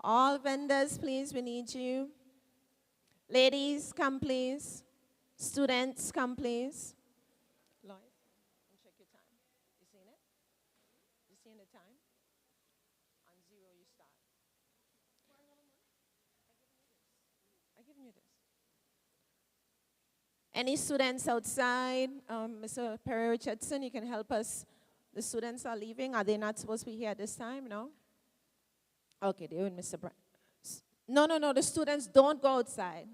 All vendors, please, we need you. Ladies, come please. Students, come please. Lloyd, check your time. You seen it? You seen the time? On zero, you start. I given you this. Any students outside? Mr. Perry Richardson, you can help us. The students are leaving. Are they not supposed to be here at this time? No? Okay, they're with Mr. Brown. No. The students don't go outside.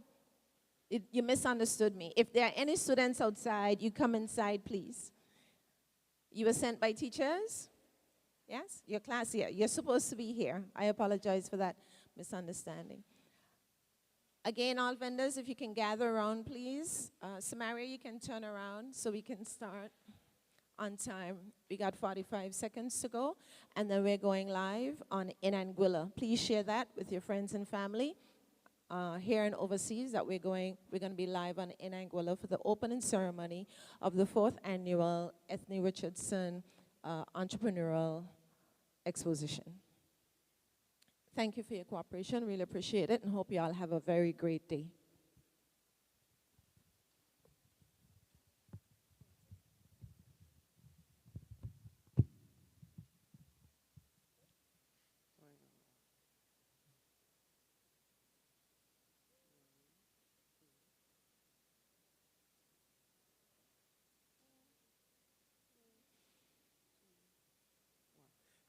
You misunderstood me. If there are any students outside, you come inside, please. You were sent by teachers? Yes? Your class here. You're supposed to be here. I apologize for that misunderstanding. Again, all vendors, if you can gather around, please. Samaria, you can turn around so we can start on time. We got 45 seconds to go, and then we're going live on in Anguilla. Please share that with your friends and family here and overseas that we're going to be live on in Anguilla for the opening ceremony of the 4th annual Ethne Richardson Entrepreneurial Exposition. Thank you for your cooperation. Really appreciate it, and hope you all have a very great day.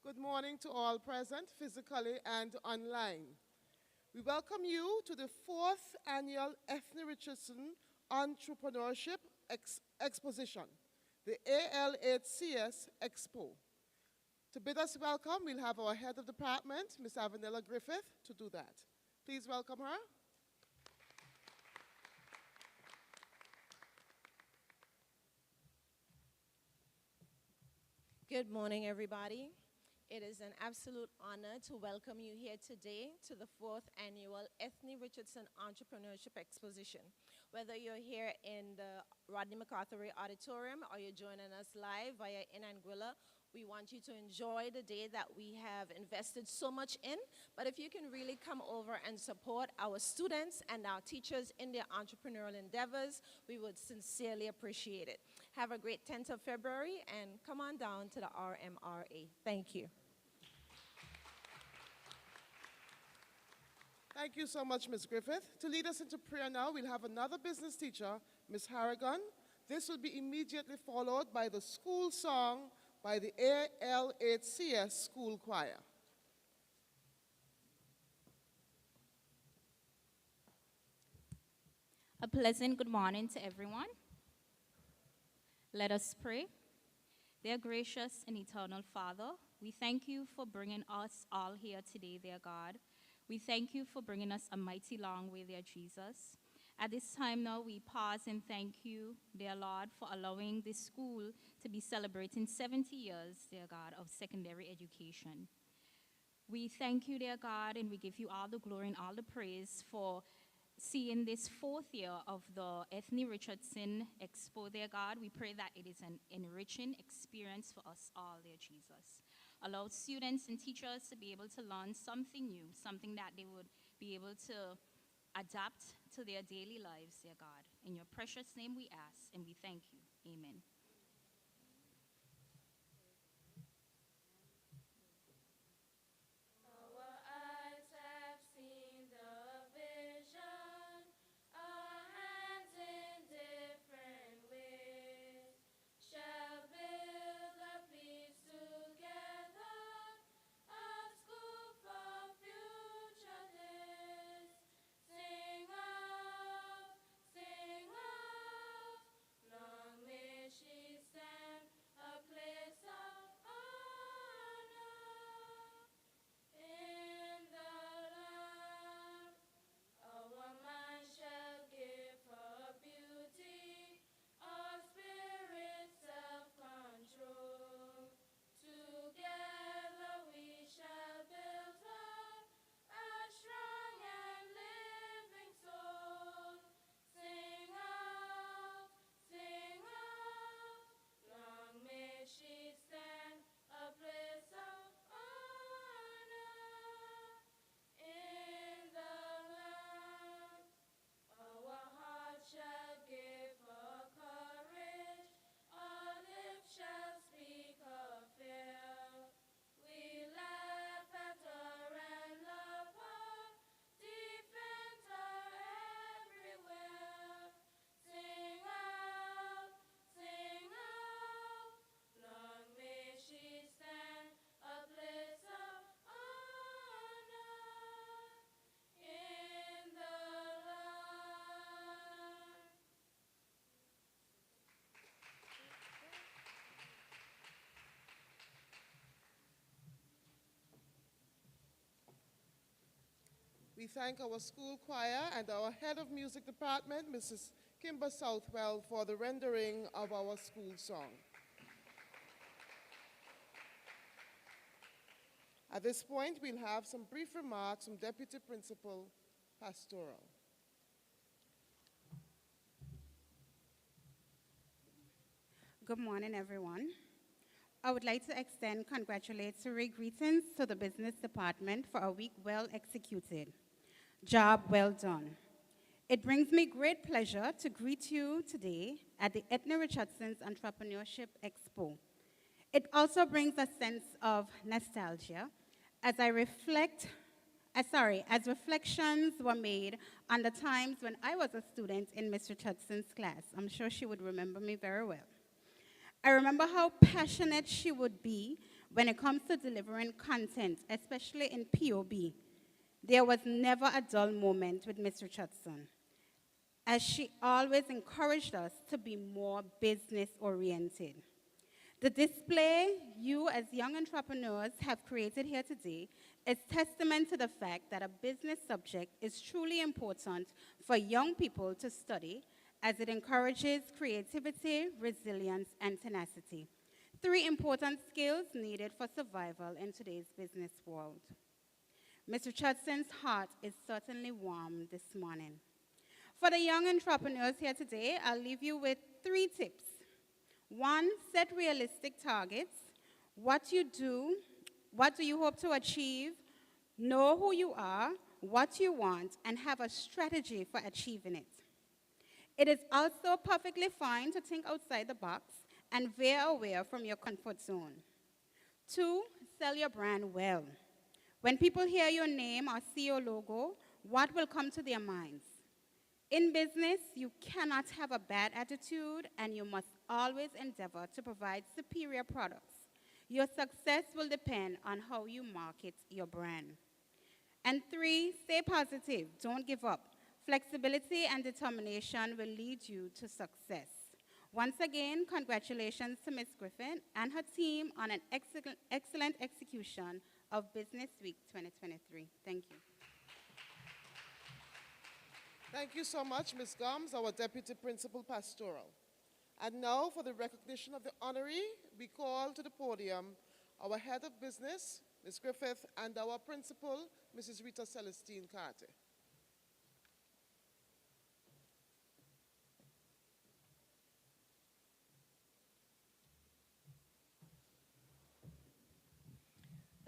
Good morning to all present, physically and online. We welcome you to the 4th annual Ethne Richardson Entrepreneurship Exposition, the AL8CS Expo. To bid us welcome, we'll have our head of department, Ms. Avanella Griffith, to do that. Please welcome her. Good morning, everybody. It is an absolute honor to welcome you here today to the 4th annual Ethne Richardson Entrepreneurship Exposition. Whether you're here in the Rodney MacArthur Auditorium or you're joining us live via in Anguilla, we want you to enjoy the day that we have invested so much in. But if you can really come over and support our students and our teachers in their entrepreneurial endeavors, we would sincerely appreciate it. Have a great 10th of February and come on down to the RMRA. Thank you. Thank you so much, Ms. Griffith. To lead us into prayer now, we'll have another business teacher, Ms. Harrigan. This will be immediately followed by the school song by the AL8CS School Choir. A pleasant good morning to everyone. Let us pray. Dear gracious and eternal Father, we thank you for bringing us all here today, dear God. We thank you for bringing us a mighty long way, dear Jesus. At this time now, we pause and thank you, dear Lord, for allowing this school to be celebrating 70 years, dear God, of secondary education. We thank you, dear God, and we give you all the glory and all the praise for seeing this 4th year of the Ethne Richardson Expo, dear God. We pray that it is an enriching experience for us all, dear Jesus. Allow students and teachers to be able to learn something new, something that they would be able to adapt to their daily lives, dear God. In your precious name we ask, and we thank you. Amen. Long may she We thank our school choir and our head of music department, Mrs. Kimber Southwell, for the rendering of our school song. At this point, we'll have some brief remarks from Deputy Principal Pastoral. Good morning, everyone. I would like to extend congratulatory greetings to the business department for a week well executed. Job well done. It brings me great pleasure to greet you today at the Ethne Richardson's Entrepreneurship Expo. It also brings a sense of nostalgia as reflections were made on the times when I was a student in Miss Richardson's class. I'm sure she would remember me very well. I remember how passionate she would be when it comes to delivering content, especially in POB. There was never a dull moment with Miss Richardson, as she always encouraged us to be more business-oriented. The display you as young entrepreneurs have created here today is testament to the fact that a business subject is truly important for young people to study, as it encourages creativity, resilience, and tenacity. 3 important skills needed for survival in today's business world. Ms. Richardson's heart is certainly warm this morning. For the young entrepreneurs here today, I'll leave you with 3 tips. 1, set realistic targets. What do you hope to achieve? Know who you are, what you want, and have a strategy for achieving it. It is also perfectly fine to think outside the box and veer away from your comfort zone. 2, sell your brand well. When people hear your name or see your logo, what will come to their minds? In business, you cannot have a bad attitude, and you must always endeavor to provide superior products. Your success will depend on how you market your brand. And 3, stay positive. Don't give up. Flexibility and determination will lead you to success. Once again, congratulations to Ms. Griffin and her team on an excellent execution of Business Week 2023. Thank you. Thank you so much, Ms. Gomes, our Deputy Principal Pastoral. And now, for the recognition of the honoree, we call to the podium our head of business, Ms. Griffith, and our principal, Mrs. Rita Celestine Carter.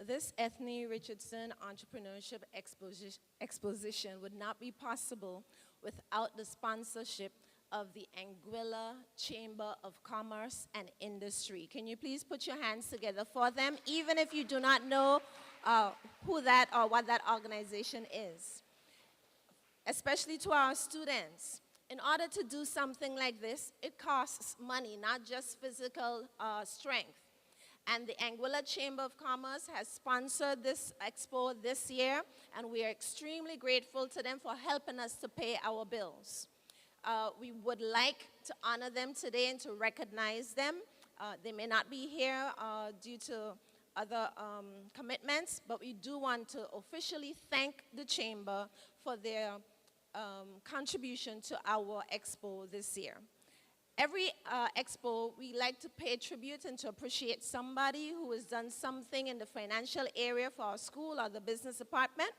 This Ethne Richardson Entrepreneurship Exposition would not be possible without the sponsorship of the Anguilla Chamber of Commerce and Industry. Can you please put your hands together for them, even if you do not know who that or what that organization is? Especially to our students. In order to do something like this, it costs money, not just physical strength. And the Anguilla Chamber of Commerce has sponsored this expo this year, and we are extremely grateful to them for helping us to pay our bills. We would like to honor them today and to recognize them. They may not be here due to other commitments, but we do want to officially thank the Chamber for their contribution to our expo this year. Every expo, we like to pay tribute and to appreciate somebody who has done something in the financial area for our school or the business department.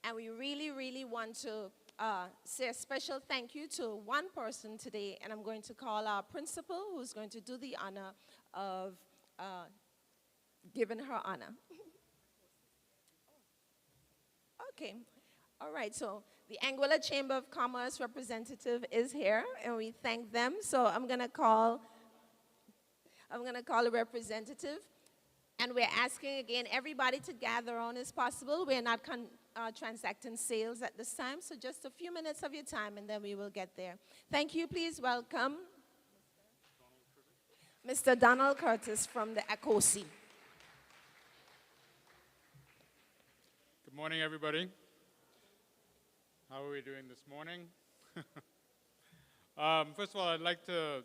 And we really, really want to say a special thank you to one person today, and I'm going to call our principal, who's going to do the honor of giving her honor. Okay. All right, so the Anguilla Chamber of Commerce representative is here, and we thank them. So I'm gonna call a representative, and we're asking again everybody to gather on as possible. We're not transacting sales at this time, so just a few minutes of your time, and then we will get there. Thank you. Please welcome Mr. Donald Curtis from the ACOSI. Good morning, everybody. How are we doing this morning? First of all, I'd like to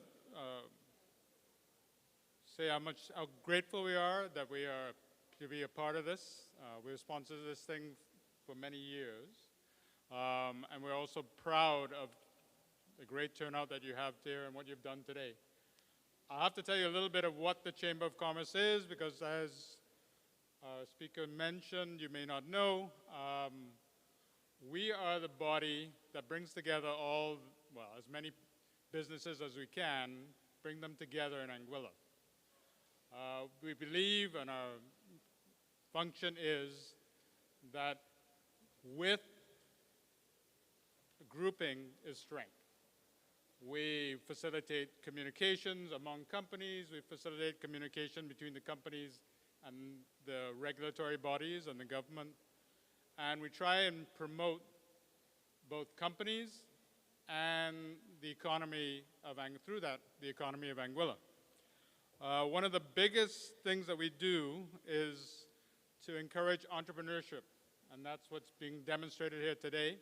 say how grateful we are to be a part of this. We've sponsored this thing for many years. And we're also proud of the great turnout that you have here and what you've done today. I have to tell you a little bit of what the Chamber of Commerce is, because as our speaker mentioned, you may not know, we are the body that brings together all, well, as many businesses as we can, bring them together in Anguilla. We believe, and our function is, that with grouping is strength. We facilitate communications among companies. We facilitate communication between the companies and the regulatory bodies and the government. And we try and promote both companies and the economy of through that, the economy of Anguilla. One of the biggest things that we do is to encourage entrepreneurship, and that's what's being demonstrated here today.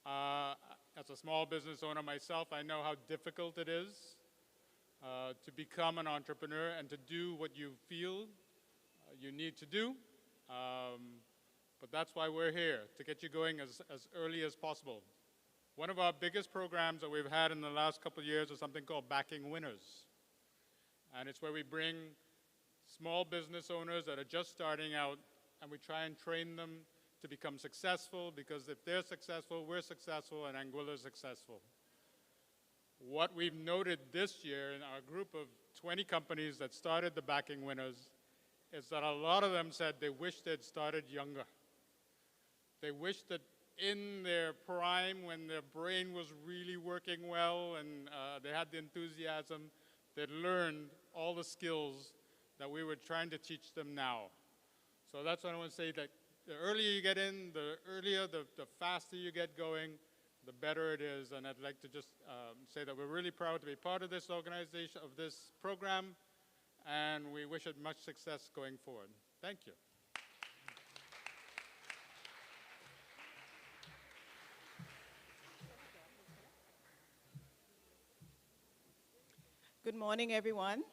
As a small business owner myself, I know how difficult it is to become an entrepreneur and to do what you feel you need to do. But that's why we're here, to get you going as early as possible. One of our biggest programs that we've had in the last couple of years is something called Backing Winners. And it's where we bring small business owners that are just starting out, and we try and train them to become successful, because if they're successful, we're successful, and Anguilla is successful. What we've noted this year in our group of 20 companies that started the Backing Winners is that a lot of them said they wish they'd started younger. They wish that in their prime, when their brain was really working well and they had the enthusiasm, they'd learned all the skills that we were trying to teach them now. So that's what I want to say, that the earlier you get in, the earlier, the faster you get going, the better it is. And I'd like to just say that we're really proud to be part of this organization, of this program, and we wish it much success going forward. Thank you. Good morning, everyone.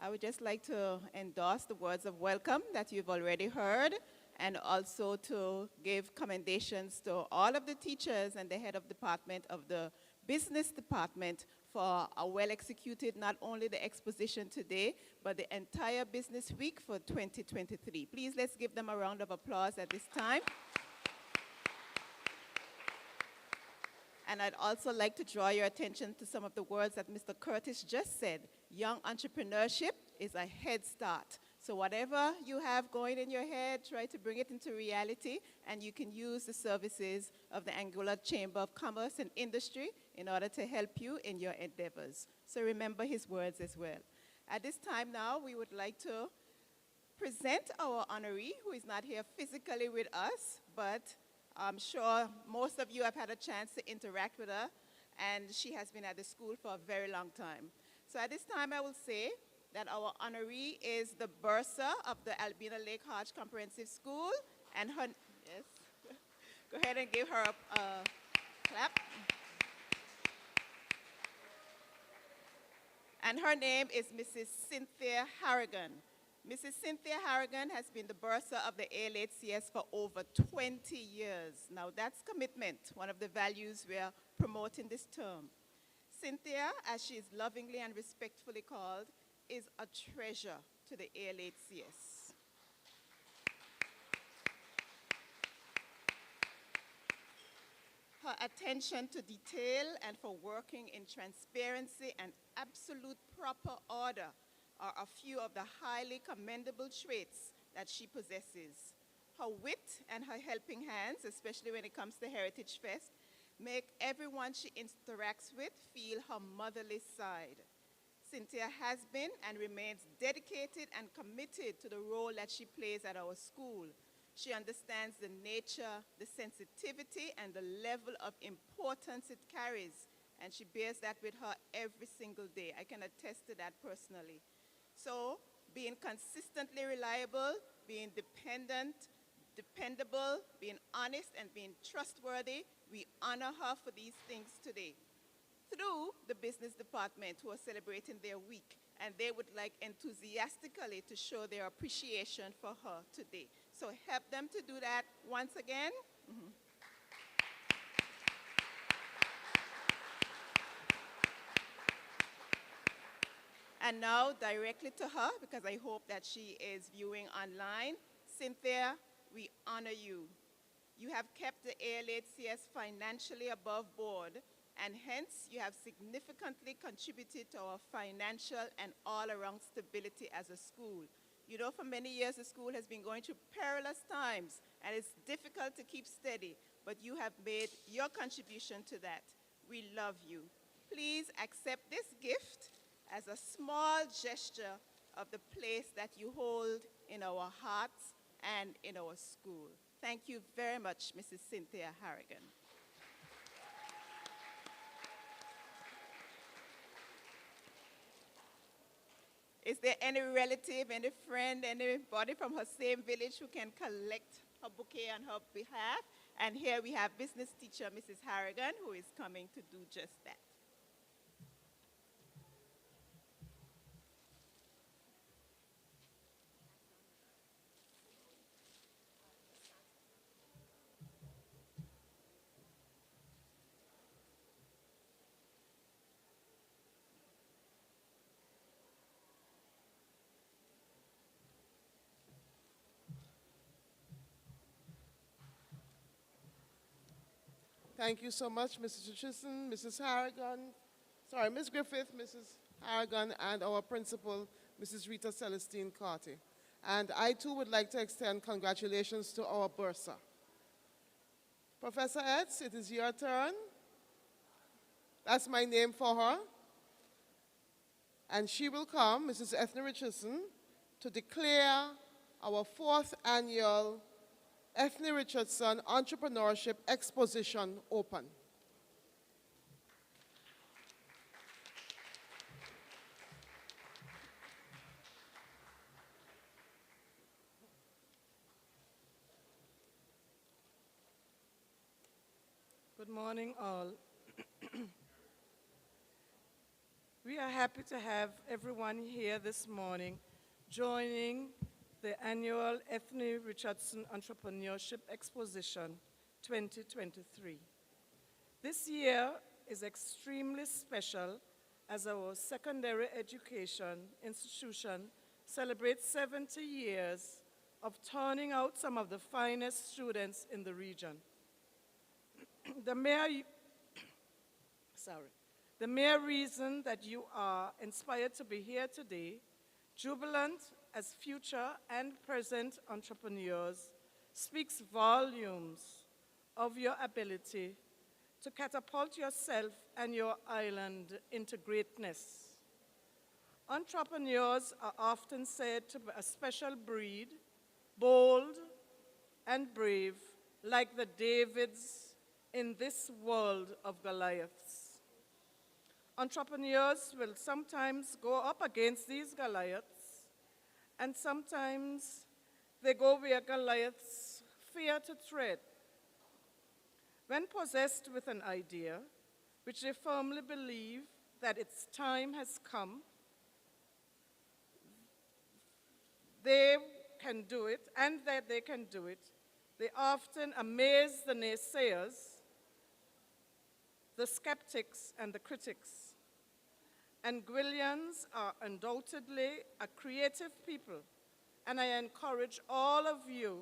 I would just like to endorse the words of welcome that you've already heard, and also to give commendations to all of the teachers and the head of department of the business department for a well-executed, not only the exposition today, but the entire business week for 2023. Please, let's give them a round of applause at this time. And I'd also like to draw your attention to some of the words that Mr. Curtis just said. Young entrepreneurship is a head start. So whatever you have going in your head, try to bring it into reality, and you can use the services of the Anguilla Chamber of Commerce and Industry in order to help you in your endeavors. So remember his words as well. At this time now, we would like to present our honoree, who is not here physically with us, but I'm sure most of you have had a chance to interact with her, and she has been at the school for a very long time. So at this time, I will say that our honoree is the bursar of the Albina Lake Hodge Comprehensive School, and her, yes, go ahead and give her a clap. And her name is Mrs. Cynthia Harrigan. Mrs. Cynthia Harrigan has been the bursar of the ALHCS for over 20 years. Now that's commitment, one of the values we are promoting this term. Cynthia, as she is lovingly and respectfully called, is a treasure to the ALHCS. Her attention to detail and for working in transparency and absolute proper order are a few of the highly commendable traits that she possesses. Her wit and her helping hands, especially when it comes to Heritage Fest, make everyone she interacts with feel her motherly side. Cynthia has been and remains dedicated and committed to the role that she plays at our school. She understands the nature, the sensitivity, and the level of importance it carries, and she bears that with her every single day. I can attest to that personally. So, being consistently reliable, being dependable, being honest, and being trustworthy, we honor her for these things today. Through the business department, who are celebrating their week, and they would like enthusiastically to show their appreciation for her today. So help them to do that once again. And now, directly to her, because I hope that she is viewing online, Cynthia, we honor you. You have kept the ALHCS financially above board, and hence you have significantly contributed to our financial and all-around stability as a school. You know, for many years, the school has been going through perilous times, and it's difficult to keep steady, but you have made your contribution to that. We love you. Please accept this gift as a small gesture of the place that you hold in our hearts and in our school. Thank you very much, Mrs. Cynthia Harrigan. Is there any relative, any friend, anybody from her same village who can collect her bouquet on her behalf? And here we have business teacher Mrs. Harrigan, who is coming to do just that. Thank you so much, Mrs. Richardson, Mrs. Harrigan, sorry, Ms. Griffith, Mrs. Harrigan, and our principal, Mrs. Rita Celestine Carty. And I too would like to extend congratulations to our bursar. Professor Etz, it is your turn. That's my name for her. And she will come, Mrs. Ethna Richardson, to declare our 4th annual Ethna Richardson Entrepreneurship Exposition open. Good morning, all. We are happy to have everyone here this morning joining the annual Ethna Richardson Entrepreneurship Exposition 2023. This year is extremely special as our secondary education institution celebrates 70 years of turning out some of the finest students in the region. The mere reason that you are inspired to be here today, jubilant as future and present entrepreneurs, speaks volumes of your ability to catapult yourself and your island into greatness. Entrepreneurs are often said to be a special breed, bold and brave, like the Davids in this world of Goliaths. Entrepreneurs will sometimes go up against these Goliaths, and sometimes they go where Goliaths fear to tread. When possessed with an idea, which they firmly believe that its time has come, they can do it, and that they can do it, they often amaze the naysayers, the skeptics, and the critics. And Gwillians are undoubtedly a creative people, and I encourage all of you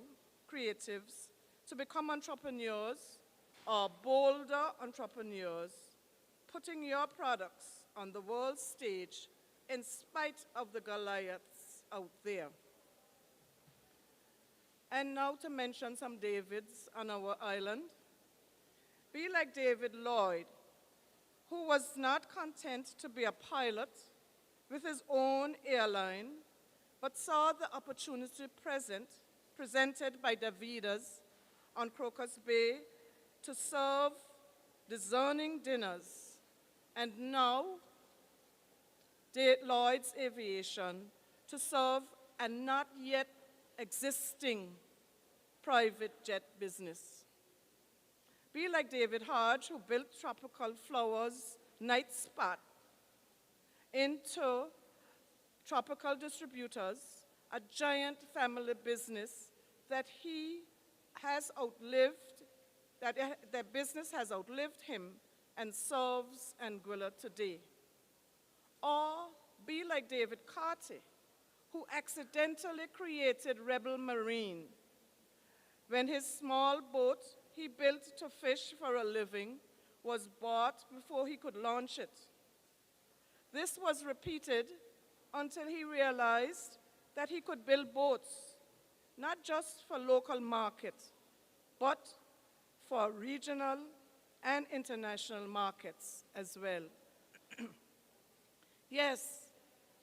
creatives to become entrepreneurs or bolder entrepreneurs, putting your products on the world stage in spite of the Goliaths out there. And now to mention some Davids on our island. Be like David Lloyd, who was not content to be a pilot with his own airline, but saw the opportunity presented by Davidas on Crocus Bay to serve discerning dinners, and now Lloyd's Aviation to serve a not yet existing private jet business. Be like David Hodge, who built Tropical Flowers Night Spot into Tropical Distributors, a giant family business that he has outlived, the business has outlived him and serves Anguilla today. Or be like like David Carty, who accidentally created Rebel Marine when his small boat he built to fish for a living was bought before he could launch it. This was repeated until he realized that he could build boats, not just for local markets, but for regional and international markets as well. Yes,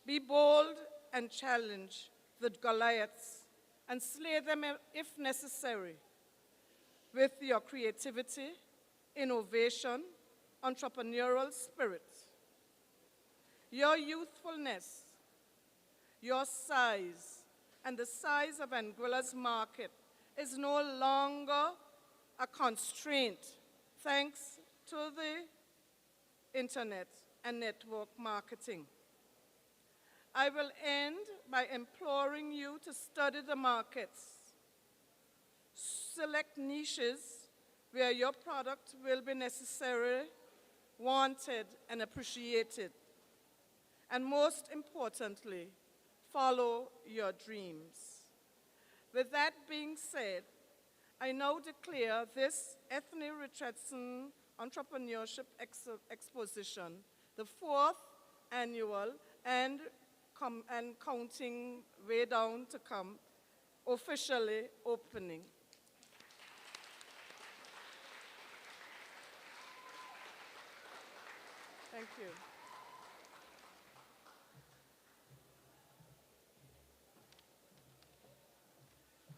be bold and challenge the Goliaths and slay them if necessary with your creativity, innovation, entrepreneurial spirit. Your youthfulness, your size, and the size of Anguilla's market is no longer a constraint thanks to the internet and network marketing. I will end by imploring you to study the markets. Select niches where your product will be necessary, wanted, and appreciated. And most importantly, follow your dreams. With that being said, I now declare this Ethne Richardson Entrepreneurship Exposition, the 4th annual and counting way down to come, officially opening. Thank you.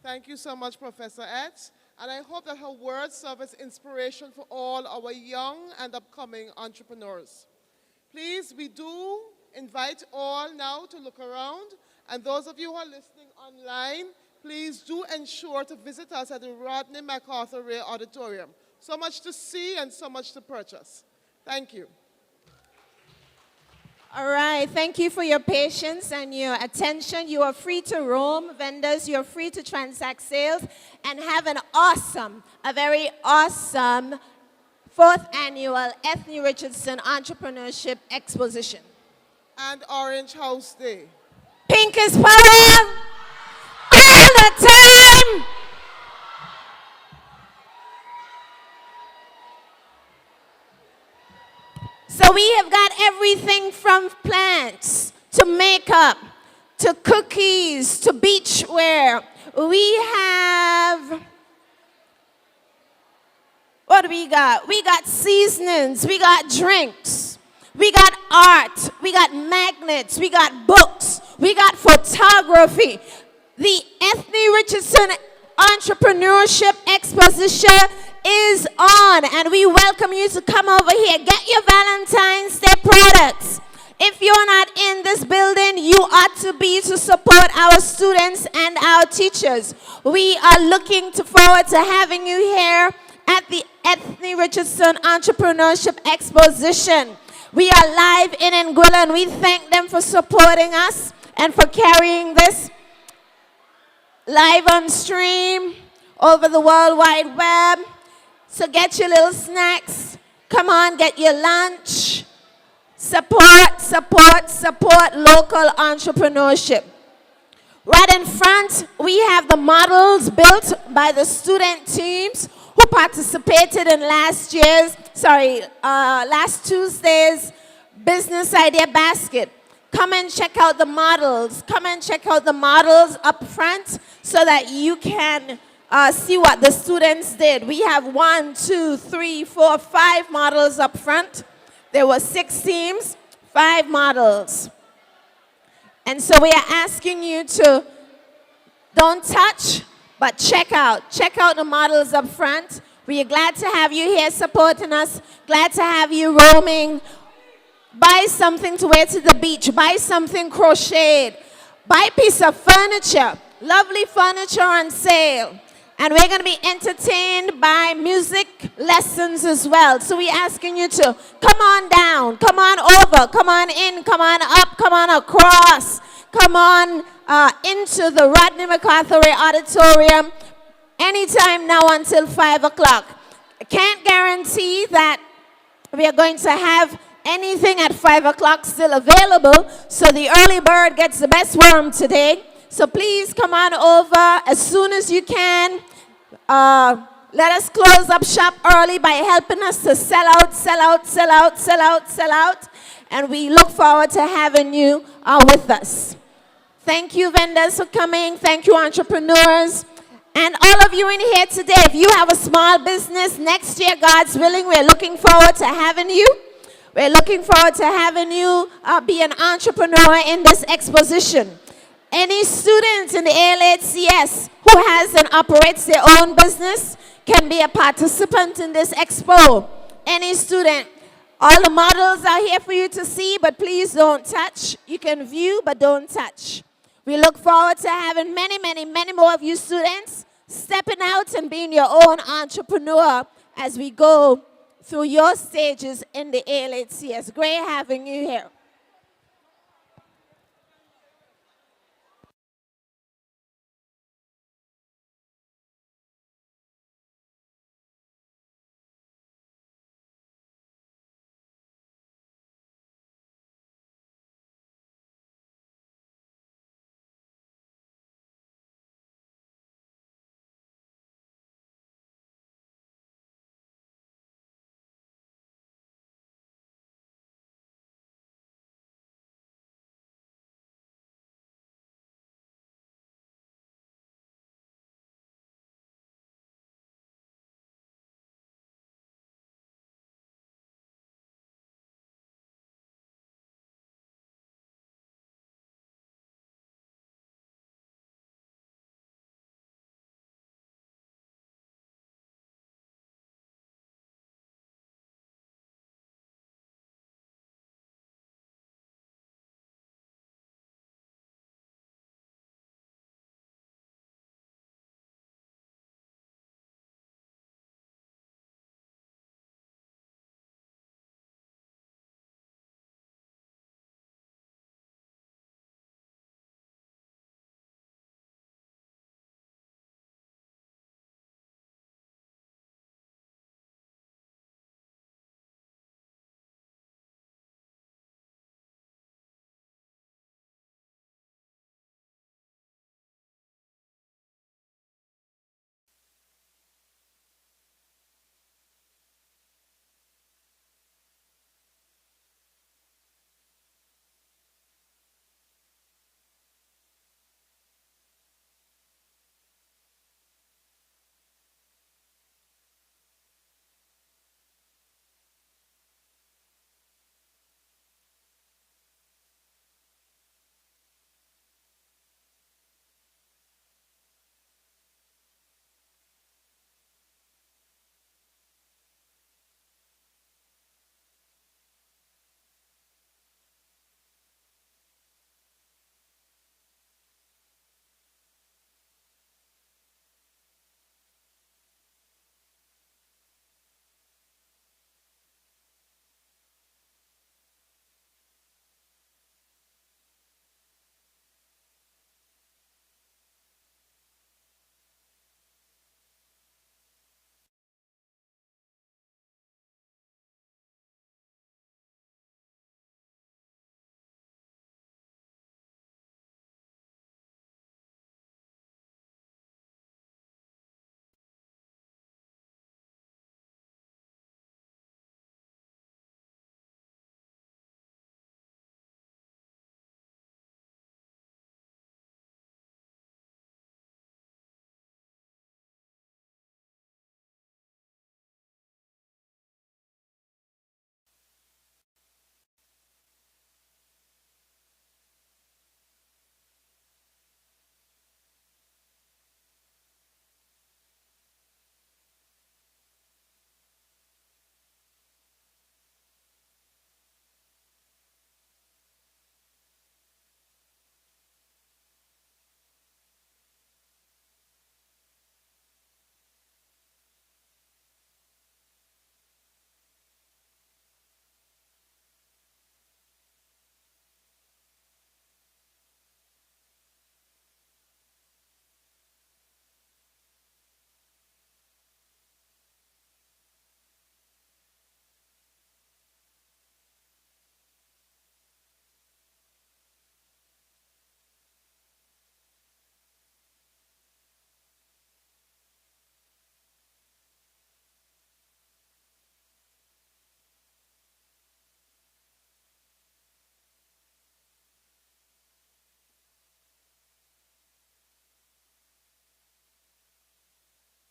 Thank you so much, Professor Etz. And I hope that her words serve as inspiration for all our young and upcoming entrepreneurs. Please, we do invite all now to look around. And those of you who are listening online, please do ensure to visit us at the Rodney MacArthur Ray Auditorium. So much to see and so much to purchase. Thank you. All right, thank you for your patience and your attention. You are free to roam, vendors. You're free to transact sales and have an awesome, a very awesome 4th annual Ethne Richardson Entrepreneurship Exposition. And Orange House Day. Pink is power all the time. So we have got everything from plants to makeup to cookies to beachwear. We have, what do we got? We got seasonings, we got drinks, we got art, we got magnets, we got books, we got photography. The Ethne Richardson Entrepreneurship Exposition is on, and we welcome you to come over here. Get your Valentine's Day products. If you're not in this building, you ought to be to support our students and our teachers. We are looking forward to having you here at the Ethne Richardson Entrepreneurship Exposition. We are live in Anguilla, and we thank them for supporting us and for carrying this live on stream over the World Wide Web. So get your little snacks. Come on, get your lunch. Support, support, support local entrepreneurship. Right in front, we have the models built by the student teams who participated in last Tuesday's Business Idea Basket. Come and check out the models. Come and check out the models up front so that you can see what the students did. We have 1, 2, 3, 4, 5 models up front. There were 6 teams, 5 models. And so we are asking you to don't touch, but check out. Check out the models up front. We are glad to have you here supporting us. Glad to have you roaming. Buy something to wear to the beach. Buy something crocheted. Buy a piece of furniture. Lovely furniture on sale. And we're going to be entertained by music lessons as well. So we're asking you to come on down, come on over, come on in, come on up, come on across, come on into the Rodney MacArthur Ray Auditorium anytime now until 5 o'clock. I can't guarantee that we are going to have Anything at 5 o'clock still available. So the early bird gets the best worm today. So please come on over as soon as you can. Let us close up shop early by helping us to sell out, sell out, sell out, sell out, sell out. And we look forward to having you with us. Thank you, vendors, for coming. Thank you, entrepreneurs. And all of you in here today, if you have a small business, next year, God's willing, we're looking forward to having you. We're looking forward to having you be an entrepreneur in this exposition. Any students in the ALHCS who has and operates their own business can be a participant in this expo. Any student. All the models are here for you to see, but please don't touch. You can view, but don't touch. We look forward to having many, many, many more of you students stepping out and being your own entrepreneur as we go through your stages in the ALHCS. Great having you here.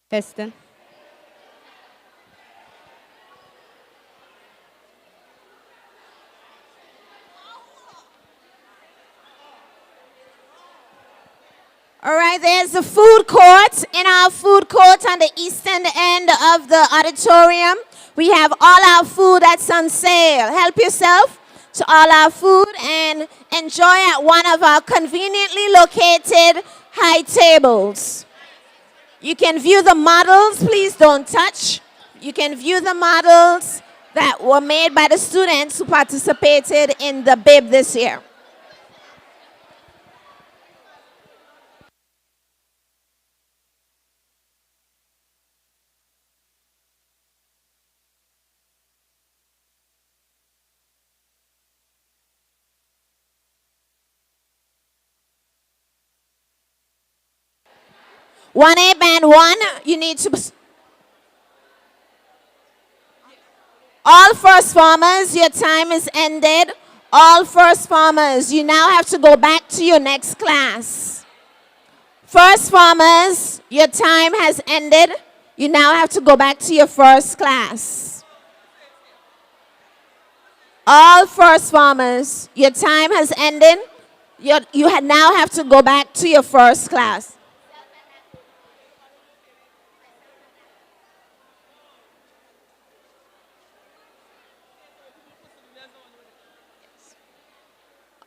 Testing. All right, there's a food court. In our food court on the eastern end of the auditorium, we have all our food that's on sale. Help yourself to all our food and enjoy at one of our conveniently located high tables. You can view the models, please don't touch. You can view the models that were made by the students who participated in the BIB this year. One A band one, you need to. All first farmers, your time is ended. All first farmers, you now have to go back to your next class. First farmers, your time has ended. You now have to go back to your first class. All first farmers, your time has ended. Now have to go back to your first class.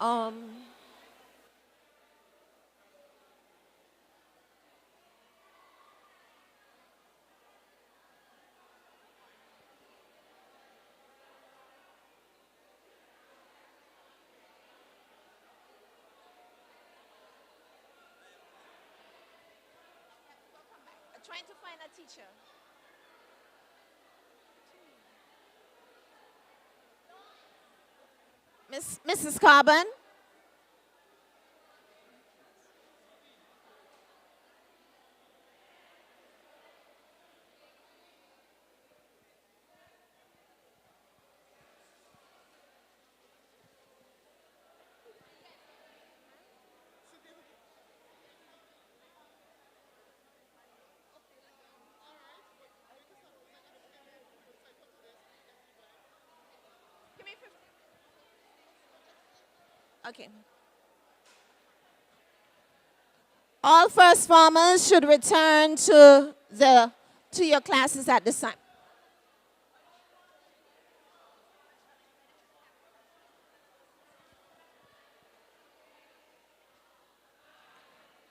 Um, trying to find a teacher. Mrs. Carbon? Okay. All first farmers should return to your classes at this time.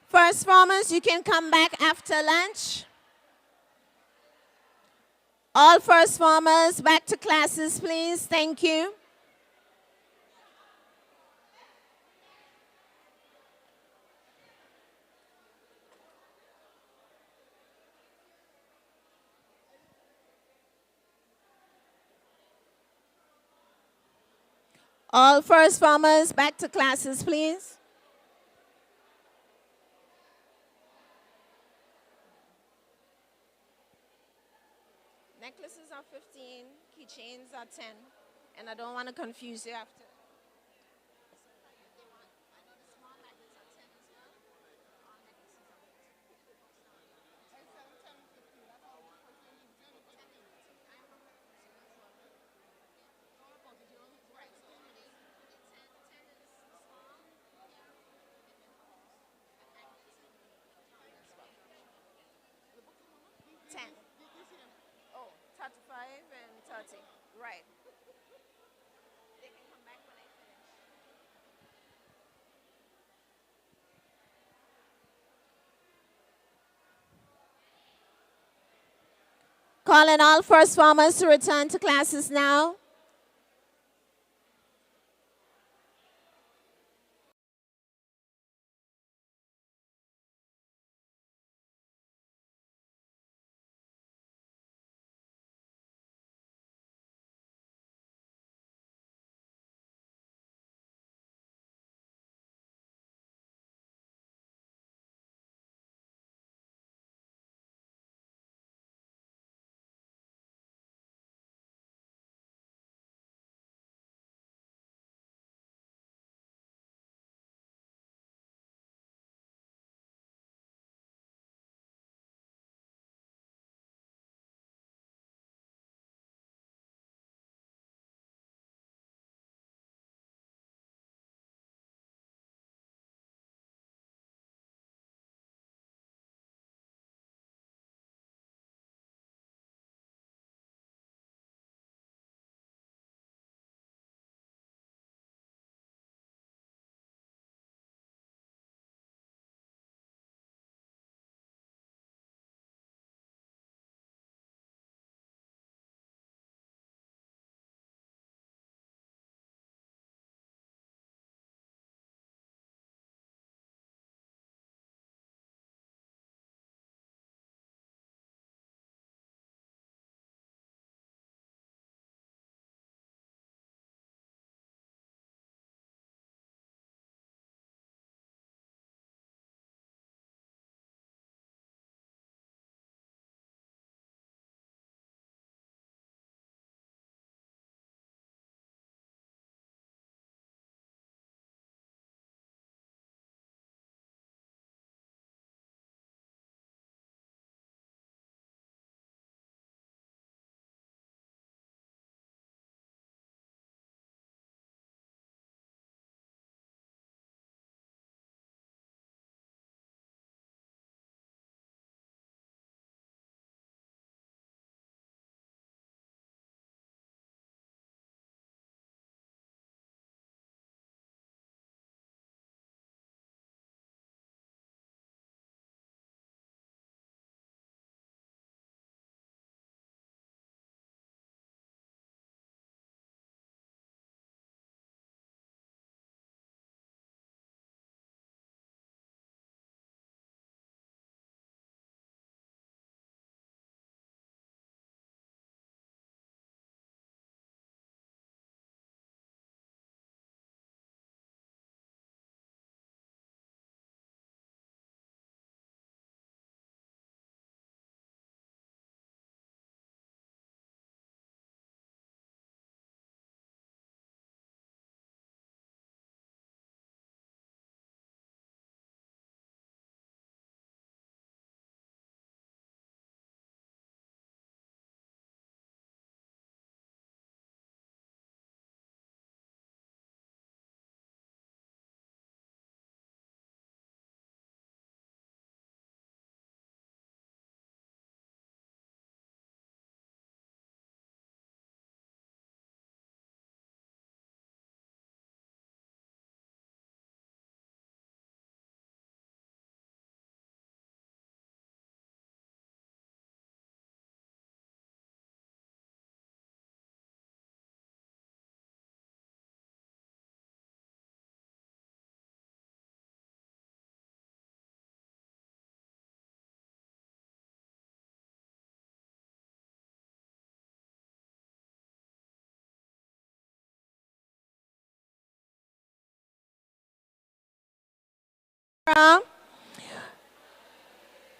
First farmers, you can come back after lunch. All first farmers, back to classes, please. Thank you. All first farmers, back to classes, please. Necklaces are 15, keychains are 10, and I don't want to confuse you after. Oh, 35 and 30. Right. They can come back when I finish. Calling all first farmers to return to classes now.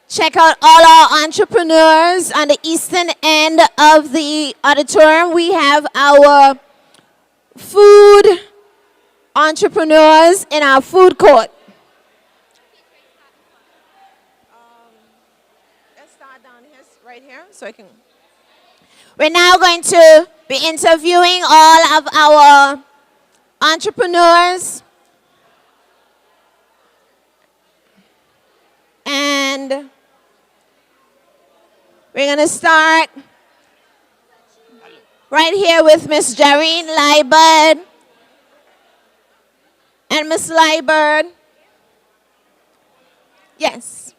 Check out all our entrepreneurs on the eastern end of the auditorium. We have our food entrepreneurs in our food court. Let's start down here, right here, so I can. We're now going to be interviewing all of our entrepreneurs. And we're going to start right here with Miss Jareen Liebert. And Miss Liebert. Yes.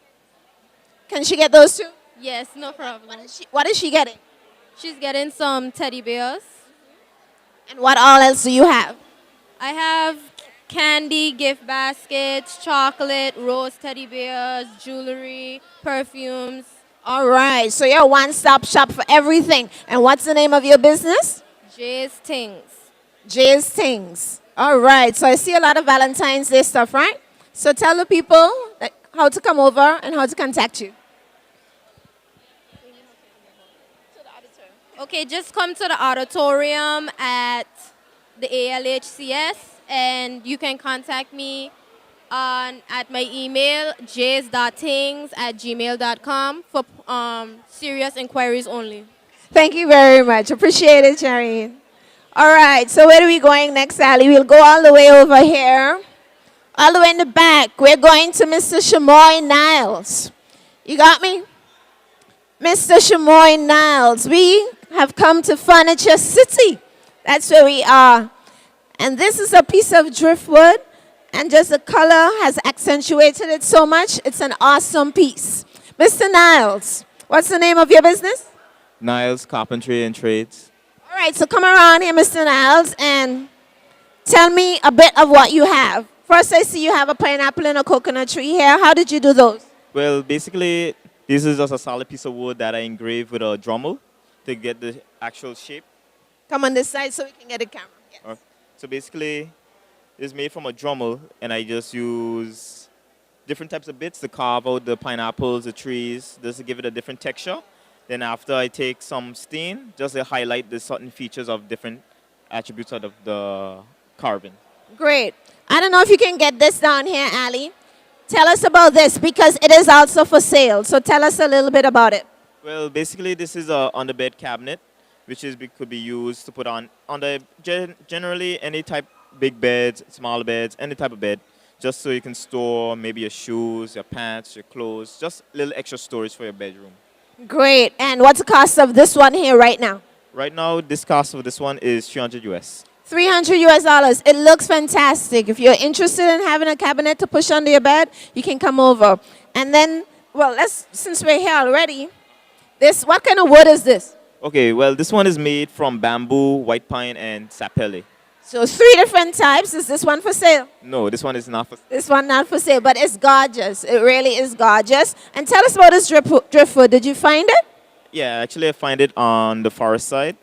Can she get those two? Yes, no problem. What is she getting? She's getting some teddy bears. And what all else do you have? I have candy, gift baskets, chocolate, rose teddy bears, jewelry, perfumes. All right, so you're a one-stop shop for everything. And what's the name of your business? Jay's Things. Jay's Things. All right, so I see a lot of Valentine's Day stuff, right? So tell the people how to come over and how to contact you. Okay, just come to the auditorium at the ALHCS and you can contact me at my email, jays.things@gmail.com for serious inquiries only. Thank you very much. Appreciate it, Jareen. All right, so where are we going next, Sally? We'll go all the way over here. All the way in the back. We're going to Mr. Shamoy Niles. You got me? Mr. Shamoy Niles. We have come to Furniture City. That's where we are. And this is a piece of driftwood. And just the color has accentuated it so much. It's an awesome piece. Mr. Niles, what's the name of your business? Niles Carpentry and Trades. All right, so come around here, Mr. Niles, and tell me a bit of what you have. First, I see you have a pineapple and a coconut tree here. How did you do those? Well, basically, this is just a solid piece of wood that I engraved with a Dremel to get the actual shape. Come on this side so we can get the camera. Yes. So basically, it's made from a Dremel, and I just use different types of bits to carve out the pineapples, the trees, just to give it a different texture. Then after I take some stain, just to highlight the certain features of different attributes of the carving. Great. I don't know if you can get this down here, Ali. Tell us about this because it is also for sale. So tell us a little bit about it. Well, basically, this is a underbed cabinet, which could be used to put on generally any type, big beds, small beds, any type of bed, just so you can store maybe your shoes, your pants, your clothes, just a little extra storage for your bedroom. Great. And what's the cost of this one here right now? Right now, this cost of this one is $300 US. $300. It looks fantastic. If you're interested in having a cabinet to push under your bed, you can come over. And then, well, since we're here already, what kind of wood is this? Okay, well, this one is made from bamboo, white pine, and sapele. So 3 different types. Is this one for sale? No, this one is not for sale. This one not for sale, but it's gorgeous. It really is gorgeous. And tell us about this driftwood. Did you find it? Yeah, actually I find it on the forest side,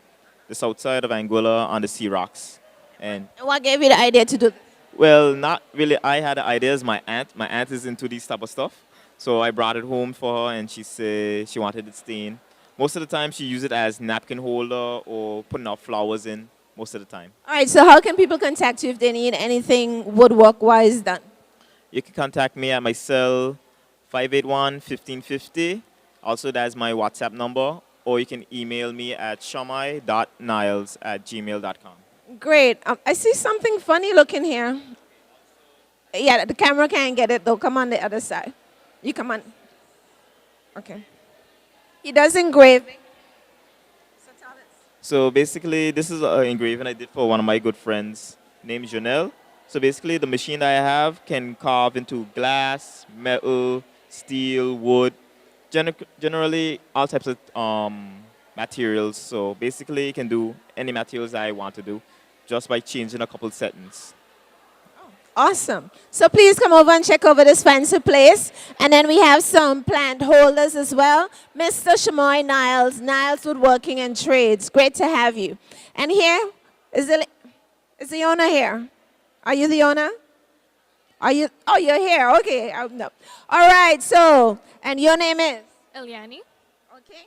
the south side of Anguilla, on the sea rocks. And what gave you the idea to do this? well, not really. I had the ideas. My aunt is into this type of stuff. So I brought it home for her, and she said she wanted it stained. Most of the time, she used it as napkin holder or putting out flowers in most of the time. All right, so how can people contact you if they need anything woodwork-wise done? You can contact me at my cell, 581-1550. Also, that's my WhatsApp number. Or you can email me at shamai.niles@gmail.com. Great. I see something funny looking here. Yeah, the camera can't get it, though. Come on the other side. You come on. Okay. He does engraving. So basically, this is an engraving I did for one of my good friends named Janelle. So basically, the machine that I have can carve into glass, metal, steel, wood, generally all types of materials. So basically, you can do any materials that I want to do just by changing a couple settings. Awesome. So please come over and check over this fancy place. And then we have some plant holders as well. Mr. Shamoy Niles, Niles Woodworking and Trades. Great to have you. And here is the owner here. Are you the owner? Are you? Oh, you're here. Okay. No. All right. So, and your name is? Eliani. Okay.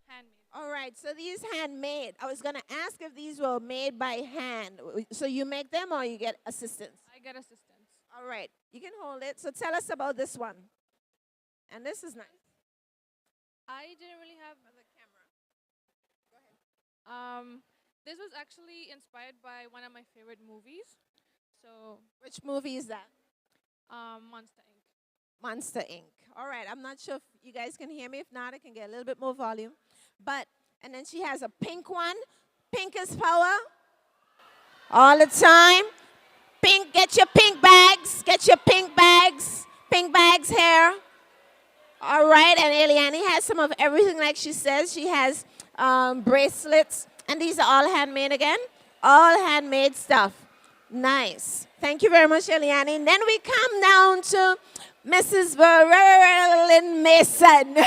Handmade. All right. So these handmade. I was gonna ask if these were made by hand. So you make them or you get assistance? I get assistance. All right. You can hold it. So tell us about this one. And this is nice. I didn't really have the camera. This was actually inspired by one of my favorite movies. So, Which movie is that? Monster Inc. Monster Inc. All right, I'm not sure if you guys can hear me. If not, I can get a little bit more volume. But, and then she has a pink one. Pink is power. All the time. Pink, get your pink bags. Get your pink bags. Pink bags here. All right, and Eliani has some of everything like she says. She has bracelets. And these are all handmade again. All handmade stuff. Nice. Thank you very much, Eliani. And then we come down to Mrs. Verlin Mason.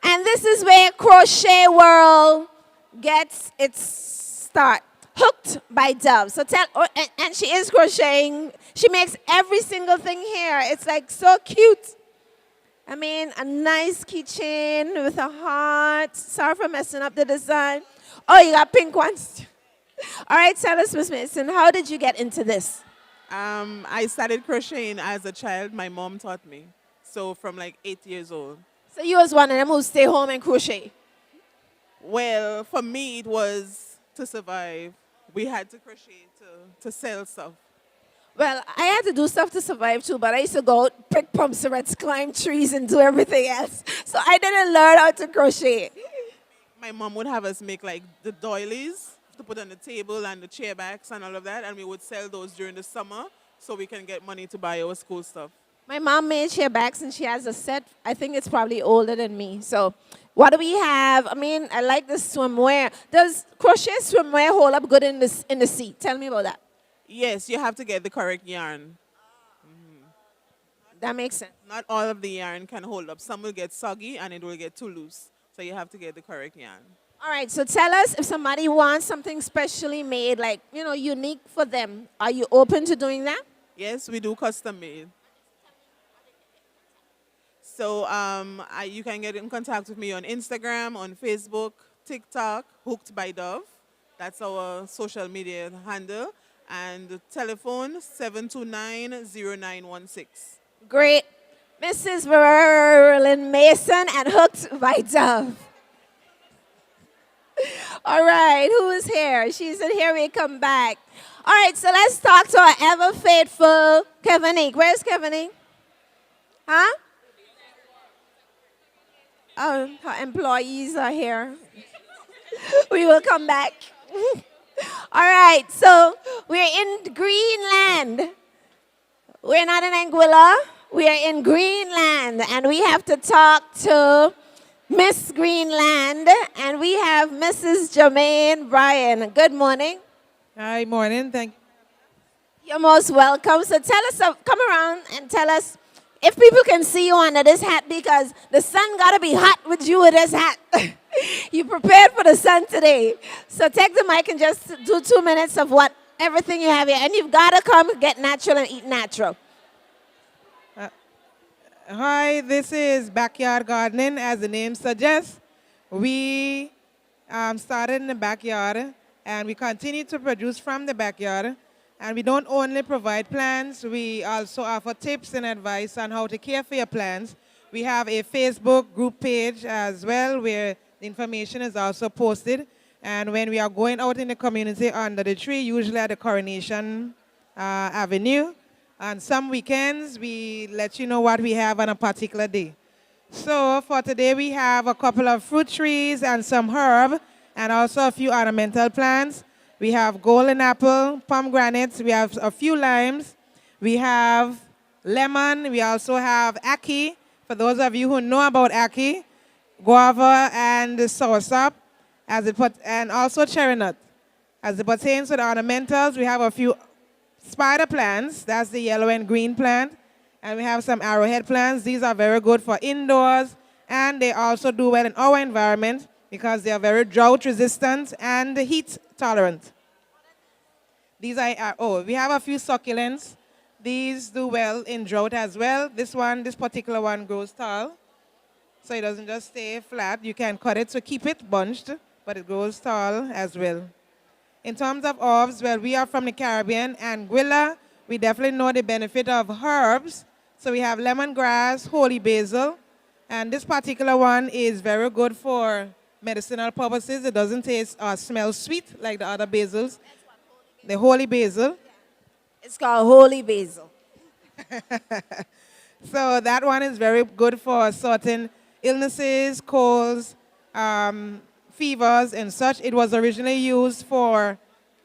And this is where Crochet World gets its start. Hooked by Dove. So tell, and she is crocheting. She makes every single thing here. It's like so cute. I mean, a nice keychain with a heart. Sorry for messing up the design. Oh, you got pink ones. All right, tell us, Miss Mason, how did you get into this? I started crocheting as a child. My mom taught me. So from like 8 years old. So you was one of them who stay home and crochet? Well, for me, it was to survive. We had to crochet to sell stuff. Well, I had to do stuff to survive too, but I used to go out, pick pomecerats, climb trees, and do everything else. So I didn't learn how to crochet. My mom would have us make like the doilies to put on the table and the chair backs and all of that, and we would sell those during the summer so we can get money to buy our school stuff. My mom made chair backs and she has a set. I think it's probably older than me. So what do we have? I mean, I like the swimwear. Does crochet swimwear hold up good in the sea? Tell me about that. Yes, you have to get the correct yarn. That makes sense. Not all of the yarn can hold up. Some will get soggy and it will get too loose. So you have to get the correct yarn. All right, so tell us if somebody wants something specially made, like, you know, unique for them. Are you open to doing that? Yes, we do custom made. So you can get in contact with me on Instagram, on Facebook, TikTok, Hooked by Dove. That's our social media handle. And telephone 729-0916. Great. Mrs. Verlin Mason and Hooked by Dove. All right, who is here? She's in here, we come back. All right, so let's talk to our ever faithful Kevinique. Where's Kevinique? Huh? Oh, her employees are here. We will come back. All right, so we're in Greenland. We're not in Anguilla. We are in Greenland, and we have to talk to Miss Greenland, and we have Mrs. Jermaine Bryan. Good morning. Hi, morning. Thank you. You're most welcome. So tell us, come around and tell us if people can see you under this hat, because the sun got to be hot with you with this hat. You prepared for the sun today. So take the mic and just do 2 minutes of everything you have here. And you've got to come get natural and eat natural. Hi, this is Backyard Gardening, as the name suggests. We started in the backyard, and we continue to produce from the backyard. And we don't only provide plants, we also offer tips and advice on how to care for your plants. We have a Facebook group page as well, where the information is also posted. And when we are going out in the community under the tree, usually at the Coronation Avenue, on some weekends, we let you know what we have on a particular day. So for today, we have a couple of fruit trees and some herb, and also a few ornamental plants. We have golden apple, pomegranates, we have a few limes, we have lemon, we also have ackee. For those of you who know about ackee, guava and soursop, and also cherry nut. As it pertains to the ornamentals, we have a few spider plants, that's the yellow and green plant, And we have some arrowhead plants. These are very good for indoors, and they also do well in our environment because they are very drought resistant and heat tolerant. These are, we have a few succulents. These do well in drought as well. This particular one grows tall, so it doesn't just stay flat. You can cut it to keep it bunched, but it grows tall as well. In terms of herbs, well, we are from the Caribbean, and Anguilla, we definitely know the benefit of herbs. So we have lemongrass, holy basil, and this particular one is very good for medicinal purposes. It doesn't taste or smell sweet like the other basils. The holy basil. It's called holy basil. So that one is very good for certain illnesses, colds, fevers, and such. It was originally used for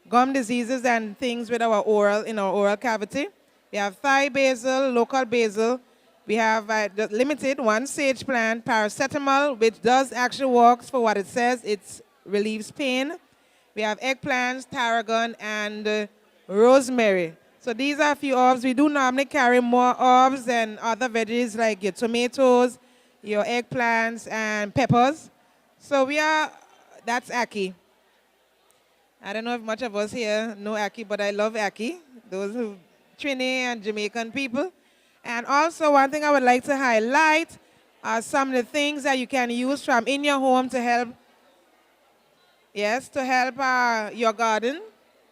gum diseases and things with our oral cavity. We have Thai basil, local basil. We have the limited one sage plant, paracetamol, which does actually works for what it says. It relieves pain. We have eggplants, tarragon, and rosemary. So these are a few herbs. We do normally carry more herbs and other veggies like your tomatoes, your eggplants, and peppers. So that's ackee. I don't know if much of us here know ackee, but I love ackee. Those who Trini and Jamaican people. And also one thing I would like to highlight are some of the things that you can use from in your home to help, your garden.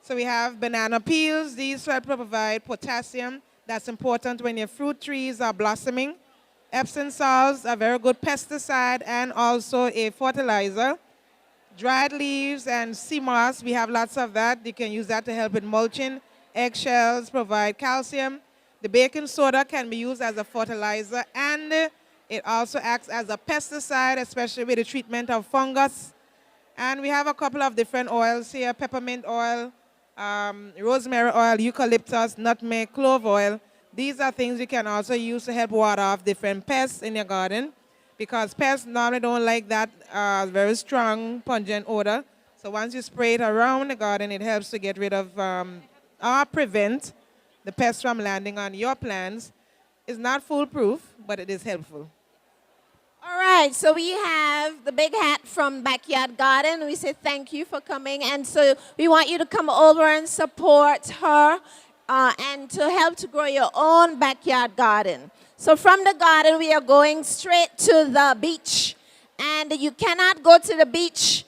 So we have banana peels. These help provide potassium. That's important when your fruit trees are blossoming. Epsom salts are very good pesticide and also a fertilizer. Dried leaves and sea moss, we have lots of that. You can use that to help with mulching. Eggshells provide calcium. The baking soda can be used as a fertilizer, and it also acts as a pesticide, especially with the treatment of fungus. And we have a couple of different oils here: peppermint oil, rosemary oil, eucalyptus, nutmeg, clove oil. These are things you can also use to help ward off different pests in your garden, because pests normally don't like that very strong, pungent odor. So once you spray it around the garden, it helps to get rid of or prevent the pests from landing on your plants. It's not foolproof, but it is helpful. All right, so we have the big hat from Backyard Garden. We say thank you for coming, and so we want you to come over and support her and to help to grow your own backyard garden. So from the garden, we are going straight to the beach, and you cannot go to the beach.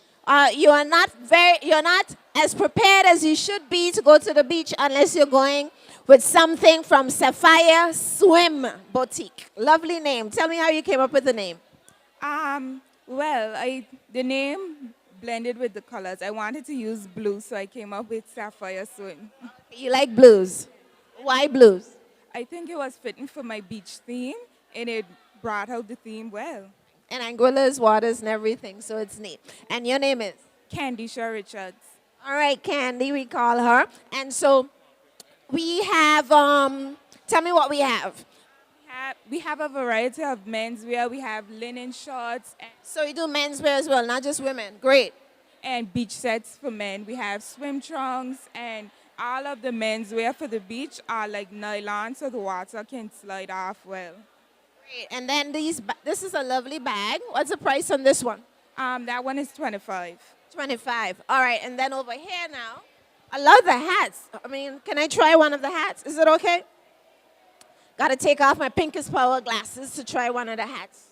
You're not as prepared as you should be to go to the beach unless you're going with something from Sapphire Swim Boutique. Lovely name. Tell me how you came up with the name. The name blended with the colors. I wanted to use blue, so I came up with Sapphire Swim. You like blues. Why blues? I think it was fitting for my beach theme, and it brought out the theme well. And Anguilla's waters and everything, so it's neat. And your name is? Candy Shaw Richards. All right, Candy, we call her. And so we have, tell me what we have. We have a variety of menswear. We have linen shorts. So you do menswear as well, not just women. Great. And beach sets for men. We have swim trunks, and all of the menswear for the beach are like nylon, so the water can slide off well. Great. And then this is a lovely bag. What's the price on this one? That one is $25. $25. All right, and then over here now, I love the hats. I mean, can I try one of the hats? Is it okay? Got to take off my Pinkest Power glasses to try one of the hats.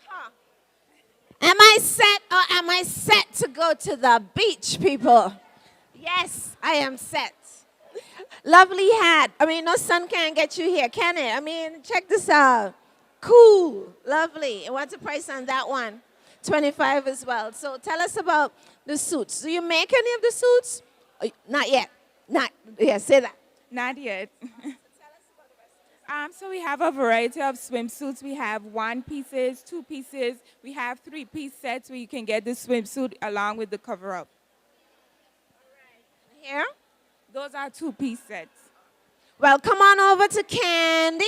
Huh. Am I set or am I set to go to the beach, people? Yes, I am set. Lovely hat. I mean, no sun can get you here, can it? I mean, check this out. Cool. Lovely. And what's the price on that one? $25 as well. So tell us about the suits. Do you make any of the suits? Not yet. Say that. Not yet. So we have a variety of swimsuits. We have 1 pieces, 2 pieces. We have 3-piece sets where you can get the swimsuit along with the cover-up. Here? Those are 2-piece sets. Well, come on over to Candy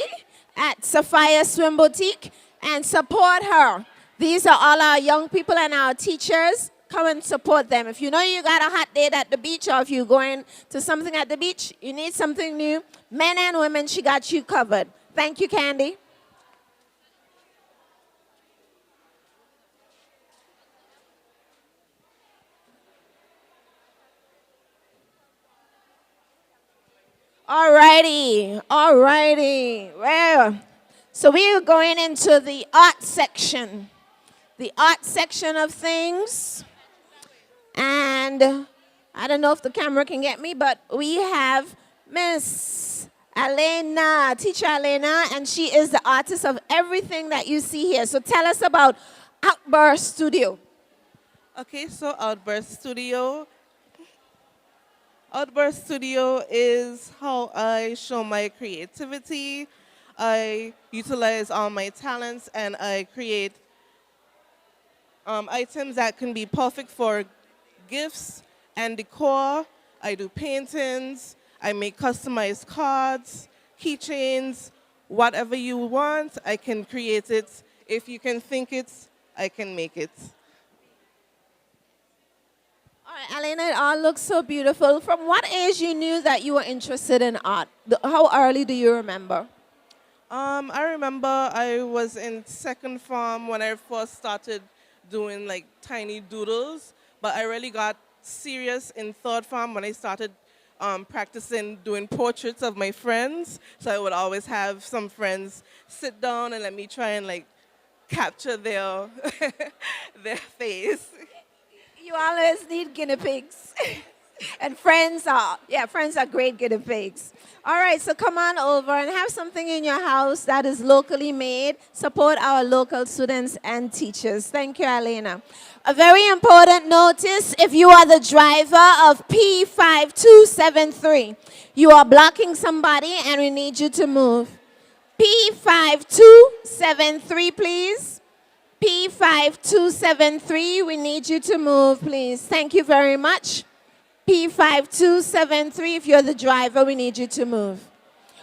at Sapphire Swim Boutique and support her. These are all our young people and our teachers come and support them. If you know you got a hot date at the beach, or if you're going to something at the beach, you need something new, men and women, she got you covered. Thank you, Candy. Alrighty. Well, so we are going into the art section. The art section of things. And I don't know if the camera can get me, but we have Miss Elena, Teacher Elena, and she is the artist of everything that you see here. So tell us about Outburst Studio. Okay, so Outburst Studio is how I show my creativity. I utilize all my talents and I create items that can be perfect for gifts and decor. I do paintings. I make customized cards, keychains, whatever you want, I can create it. If you can think it, I can make it. All right, Elena, it all looks so beautiful. From what age you knew that you were interested in art? How early do you remember? I remember I was in second form when I first started doing like tiny doodles, but I really got serious in third form when I started practicing doing portraits of my friends. So I would always have some friends sit down and let me try and like capture their their face. You always need guinea pigs. And friends are great guinea pigs. All right, so come on over and have something in your house that is locally made. Support our local students and teachers. Thank you, Elena. A very important notice, if you are the driver of P5273, you are blocking somebody and we need you to move. P5273, please. P5273, we need you to move, please. Thank you very much. P5273, if you're the driver, we need you to move.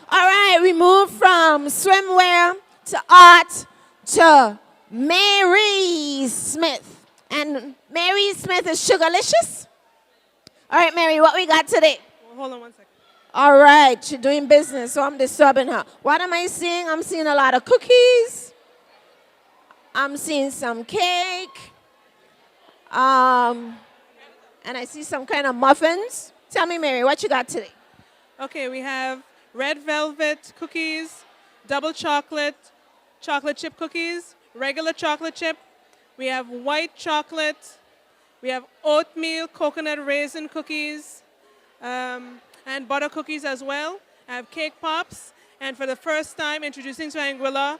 All right, we move from swimwear to art to Mary Smith. And Mary Smith is Sugarlicious. All right, Mary, what we got today? Well, hold on one second. All right, she's doing business, so I'm disturbing her. What am I seeing? I'm seeing a lot of cookies. I'm seeing some cake. And I see some kind of muffins. Tell me, Mary, what you got today? Okay, we have red velvet cookies, double chocolate, chocolate chip cookies, regular chocolate chip. We have white chocolate. We have oatmeal coconut raisin cookies, and butter cookies as well. I have cake pops. And for the first time, introducing to Anguilla,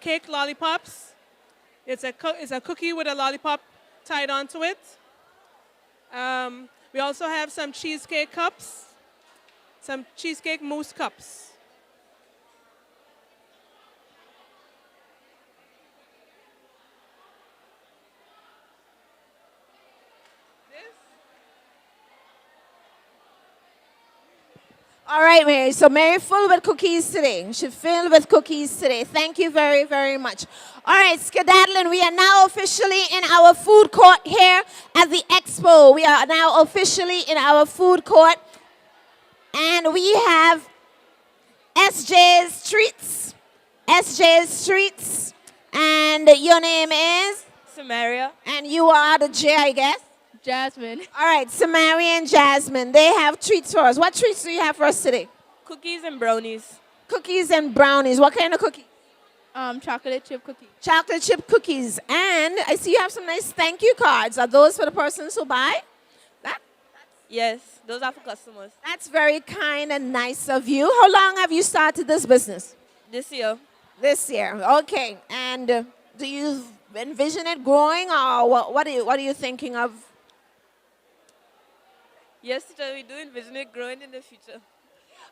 cake lollipops. It's a cookie with a lollipop tied onto it. We also have some cheesecake cups, some cheesecake mousse cups. All right, Mary. So Mary full with cookies today. She's filled with cookies today. Thank you very, very much. All right, skedaddling. We are now officially in our food court here at the expo. We are now officially in our food court. And we have SJ's Treats. SJ's Treats. And your name is? Samaria. And you are the J, I guess? Jasmine. All right, Samaria and Jasmine, they have treats for us. What treats do you have for us today? Cookies and brownies. Cookies and brownies. What kind of cookies? Chocolate chip cookies. Chocolate chip cookies. And I see you have some nice thank you cards. Are those for the persons who buy? Yes, those are for customers. That's very kind and nice of you. How long have you started this business? This year. This year. Okay. And do you envision it growing, or what are you thinking of? Yes, teacher, we do envision it growing in the future.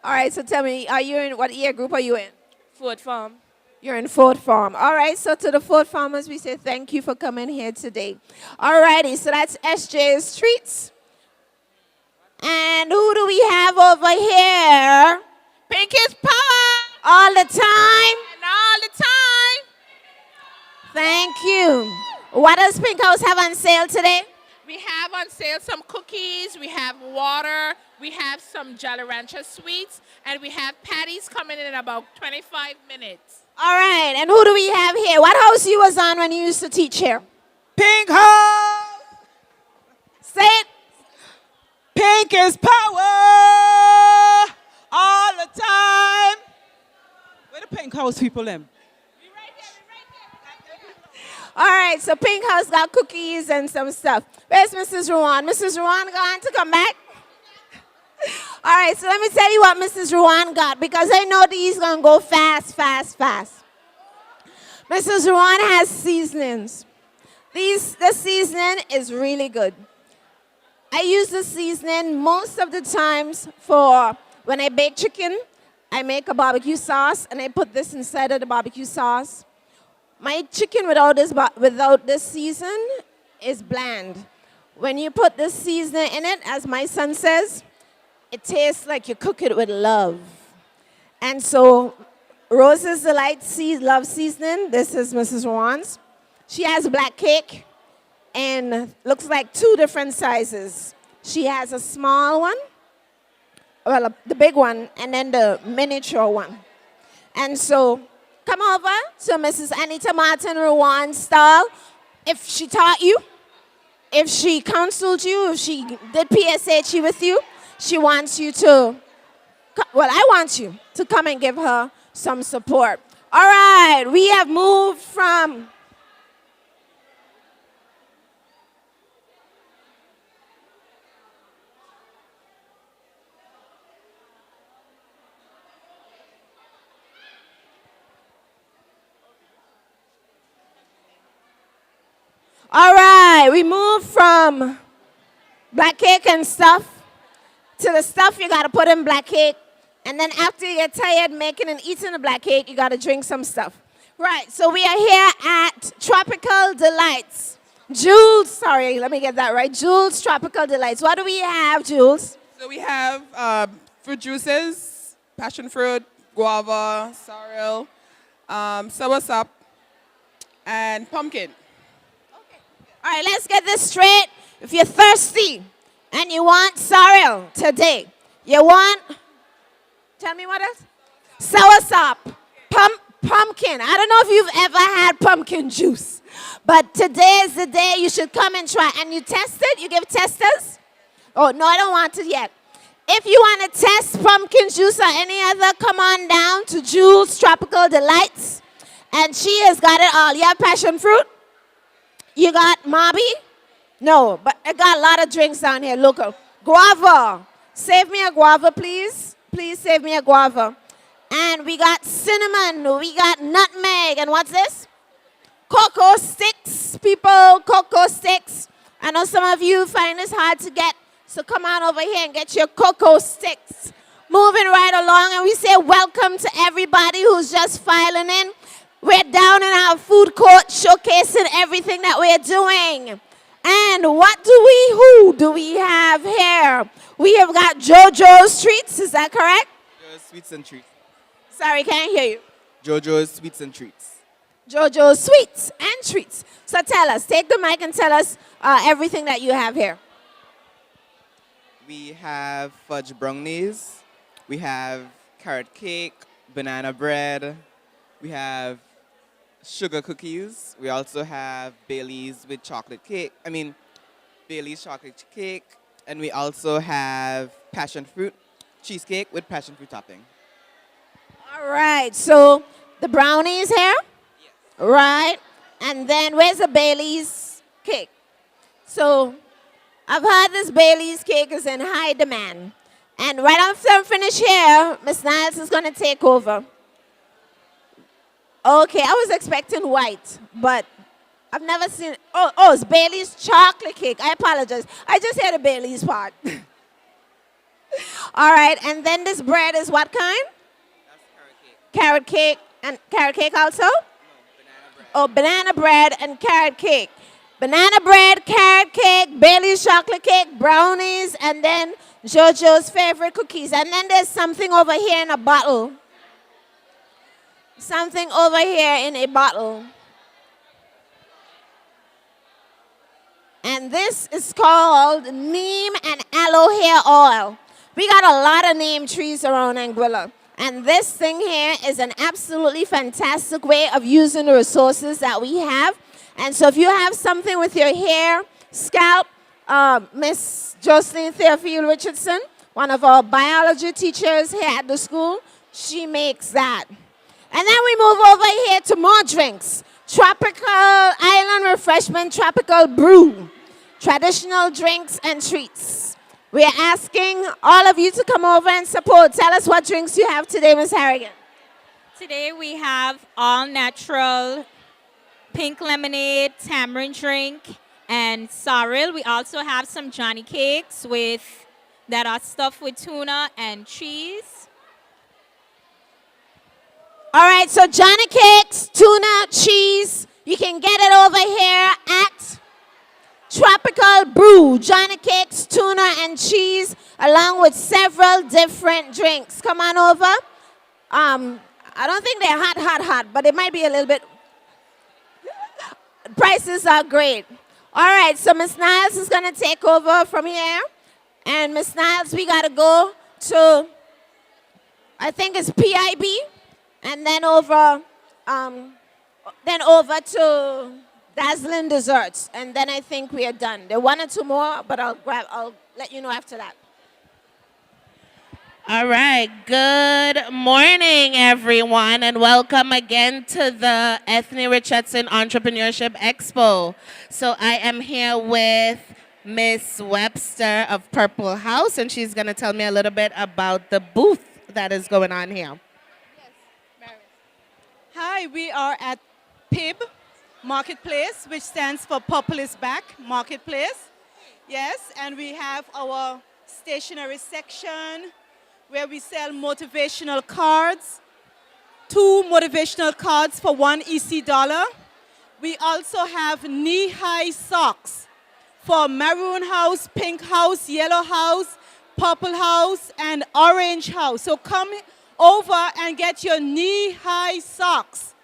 All right, so tell me, are you in, what year group are you in? Fourth farm. You're in fourth farm. All right, so to the fourth farmers, we say thank you for coming here today. All righty, so that's SJ's Treats. And who do we have over here? Pinky's Power. All the time. And all the time. Thank you. What does Pink House have on sale today? We have on sale some cookies, we have water, we have some Jolly Rancher sweets, and we have patties coming in about 25 minutes. All right, and who do we have here? What house you was on when you used to teach here? Pink House! Say it. Pink is power all the time. Where the Pink House people them? All right, so Pink House got cookies and some stuff. Where's Mrs. Ruan? Mrs. Ruan gone to come back? All right, so let me tell you what Mrs. Ruan got, because I know these going to go fast, fast, fast. Mrs. Ruan has seasonings. The seasoning is really good. I use the seasoning most of the times for when I bake chicken. I make a barbecue sauce, and I put this inside of the barbecue sauce. My chicken without this season is bland. When you put this seasoning in it, as my son says, it tastes like you cook it with love. And so Rose's Delight Love Seasoning, this is Mrs. Juan's. She has black cake and looks like 2 different sizes. She has a small one, well, the big one, and then the miniature one. And so come over to Mrs. Anita Martin Ruan style. If she taught you, if she counseled you, if she did PSHE with you, she wants you to, well, I want you to come and give her some support. All right, we have moved from all right, we moved from black cake and stuff to the stuff you got to put in black cake. And then after you get tired making and eating the black cake, you got to drink some stuff. Right, so we are here at Tropical Delights. Jules, sorry, let me get that right. Jules Tropical Delights. What do we have, Jules? So we have fruit juices, passion fruit, guava, sorrel, soursop, and pumpkin. All right, let's get this straight. If you're thirsty and you want sorrel today, you want, tell me what else? Soursop, pumpkin. I don't know if you've ever had pumpkin juice, but today is the day you should come and try. And you test it? You give testers? Oh, no, I don't want it yet. If you want to test pumpkin juice or any other, come on down to Jules Tropical Delights. And she has got it all. You have passion fruit? You got Mobby? No, but I got a lot of drinks down here, local. Guava. Save me a guava, please. Please save me a guava. And we got cinnamon. We got nutmeg. And what's this? Cocoa sticks, people. Cocoa sticks. I know some of you find this hard to get, so come on over here and get your cocoa sticks. Moving right along, and we say welcome to everybody who's just filing in. We're down in our food court showcasing everything that we're doing. And who do we have here? We have got JoJo's Treats, is that correct? JoJo's Sweets and Treats. Sorry, can't hear you. JoJo's Sweets and Treats. JoJo's Sweets and Treats. So tell us, take the mic and tell us everything that you have here. We have fudge brownies. We have carrot cake, banana bread. We have sugar cookies. We also have Bailey's with chocolate cake. Bailey's chocolate cake. And we also have passion fruit cheesecake with passion fruit topping. All right, so the brownies here? Yes. Right, and then where's the Bailey's cake? So I've heard this Bailey's cake is in high demand. And right after I'm finished here, Miss Niles is going to take over. Okay, I was expecting white, but I've never seen, it's Bailey's chocolate cake. I apologize. I just heard the Bailey's part. All right, and then this bread is what kind? That's carrot cake. And carrot cake also? No, banana bread. Oh, banana bread and carrot cake. Banana bread, carrot cake, Bailey's chocolate cake, brownies, and then JoJo's favorite cookies. And then there's something over here in a bottle. Something over here in a bottle. this is called neem and aloe hair oil. We got a lot of neem trees around Anguilla. And this thing here is an absolutely fantastic way of using the resources that we have. And so if you have something with your hair, scalp, Miss Jocelyn Theophile Richardson, one of our biology teachers here at the school, she makes that. And then we move over here to more drinks. Tropical island refreshment, tropical brew, traditional drinks and treats. We are asking all of you to come over and support. Tell us what drinks you have today, Ms. Harrigan. Today we have all natural pink lemonade, tamarind drink, and sorrel. We also have some Johnny cakes that are stuffed with tuna and cheese. All right, so Johnny cakes, tuna, cheese. You can get it over here at Tropical Brew. Johnny cakes, tuna, and cheese, along with several different drinks. Come on over. I don't think they're hot, but it might be a little bit. Prices are great. All right, so Miss Niles is going to take over from here. And Miss Niles, we got to go to, I think it's PIB, and then over to Dazzling Desserts. And then I think we are done. There are one or two more, but I'll let you know after that. All right, good morning, everyone, and welcome again to the Ethne Richardson Entrepreneurship Expo. So I am here with Miss Webster of Purple House, and she's going to tell me a little bit about the booth that is going on here. Hi, we are at PIB Marketplace, which stands for Purple is Back Marketplace. Yes, and we have our stationery section, where we sell motivational cards, 2 motivational cards for 1 EC dollar. We also have knee-high socks for maroon house, pink house, yellow house, purple house, and orange house. So come over and get your knee-high socks.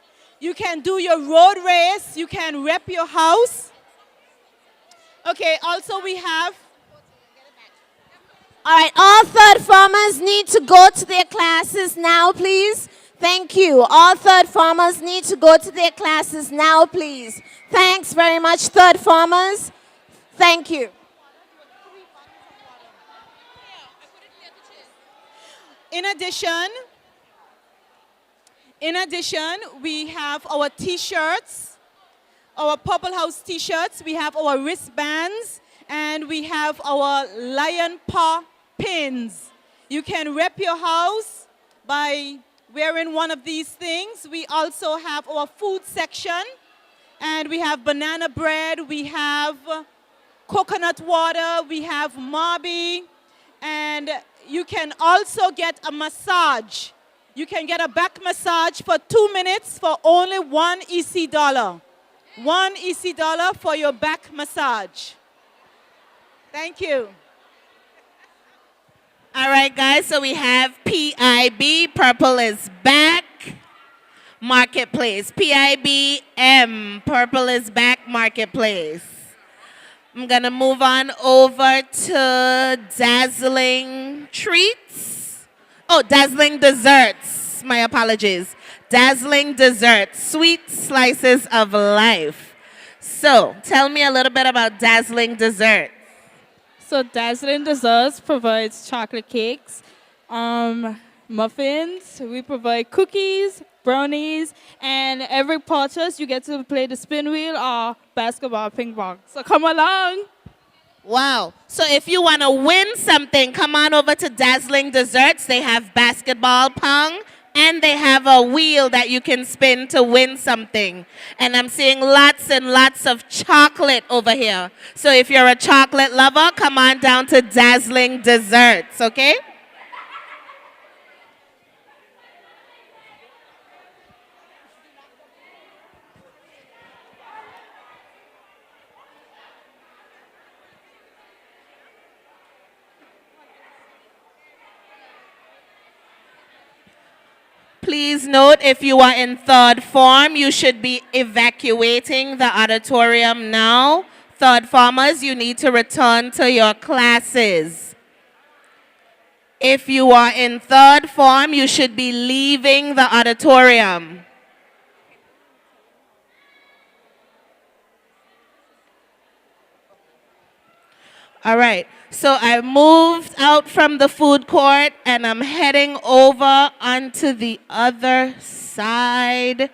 You can do your road race, you can rep your house. Okay, also we have all right, all third formers need to go to their classes now, please. Thank you. All third formers need to go to their classes now, please. Thanks very much, third formers. Thank you. In addition, we have our t-shirts, our Purple House t-shirts. We have our wristbands, and we have our lion paw pins. You can rep your house by wearing one of these things. We also have our food section, and we have banana bread, we have coconut water, we have Marby, and you can also get a massage. You can get a back massage for 2 minutes for only 1 EC dollar. 1 EC dollar for your back massage. Thank you. All right, guys, so we have PIB, Purple is Back Marketplace. PIBM, Purple is Back Marketplace. I'm going to move on over to Dazzling Treats. Oh, Dazzling Desserts. My apologies. Dazzling Desserts, sweet slices of life. So tell me a little bit about Dazzling Desserts. So Dazzling Desserts provides chocolate cakes, muffins. We provide cookies, brownies, and every purchase you get to play the spin wheel or basketball ping pong. So come along. Wow. So if you want to win something, come on over to Dazzling Desserts. They have basketball pong, and they have a wheel that you can spin to win something. And I'm seeing lots and lots of chocolate over here. So if you're a chocolate lover, come on down to Dazzling Desserts, okay? Please note, if you are in third form, you should be evacuating the auditorium now Third formers, you need to return to your classes. If you are in third form, you should be leaving the auditorium. All right, so I moved out from the food court and I'm heading over onto the other side.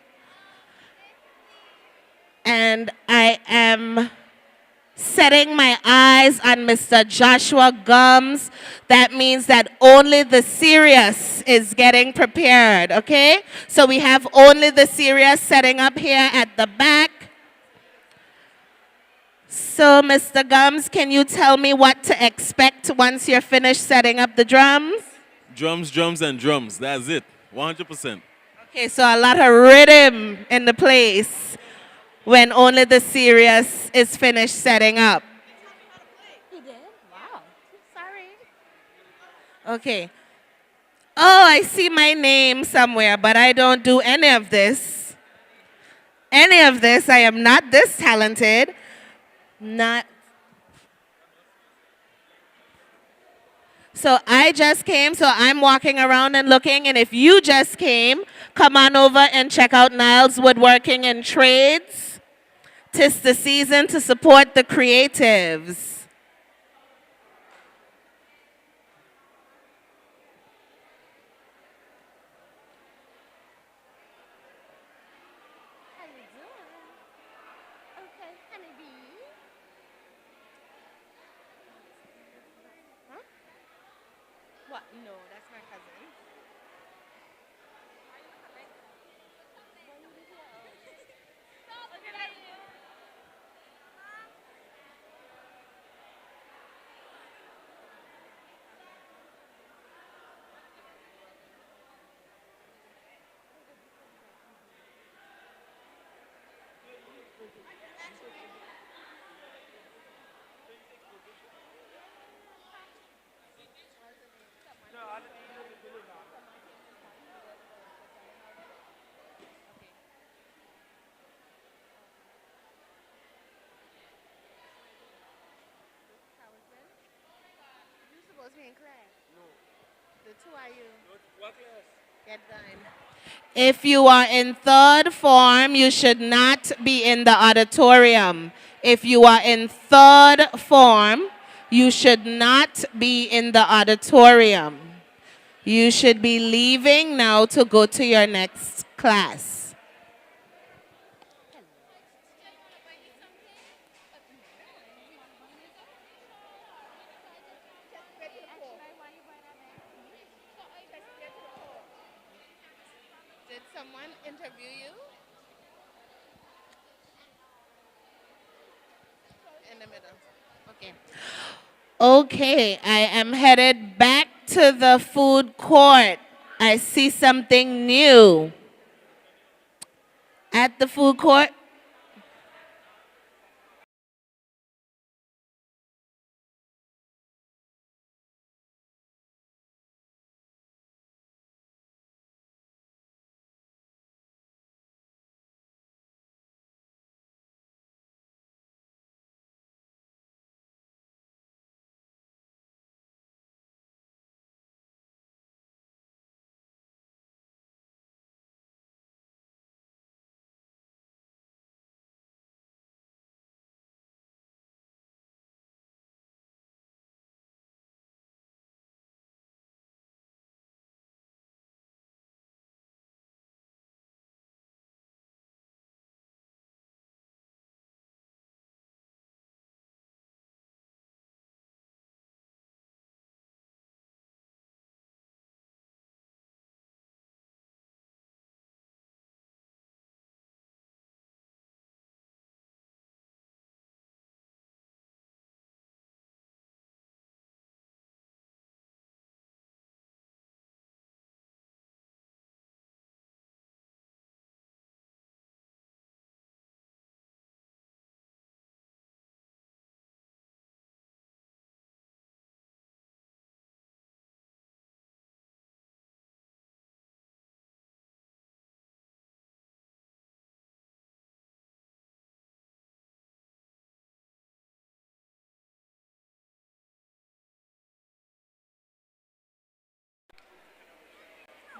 And I am setting my eyes on Mr. Joshua Gums. That means that only the serious is getting prepared, okay? So we have only the serious setting up here at the back. So, Mr. Gums, can you tell me what to expect once you're finished setting up the drums? Drums, drums, and drums. That's it. 100%. Okay, so a lot of rhythm in the place when only the serious is finished setting up. He did? Wow. Sorry. Okay. Oh, I see my name somewhere, but I don't do any of this. Any of this. I am not this talented. Not. So I just came, so I'm walking around and looking, and if you just came, come on over and check out Niles Woodworking and Trades. 'Tis the season to support the creatives. What? No, that's my cousin. You supposed to be in class? No. The two are you? What class? Get done. If you are in third form, you should not be in the auditorium. If you are in third form, you should not be in the auditorium. You should be leaving now to go to your next class. Did someone interview you? In the middle. Okay. Okay, I am headed back to the food court. I see something new. At the food court,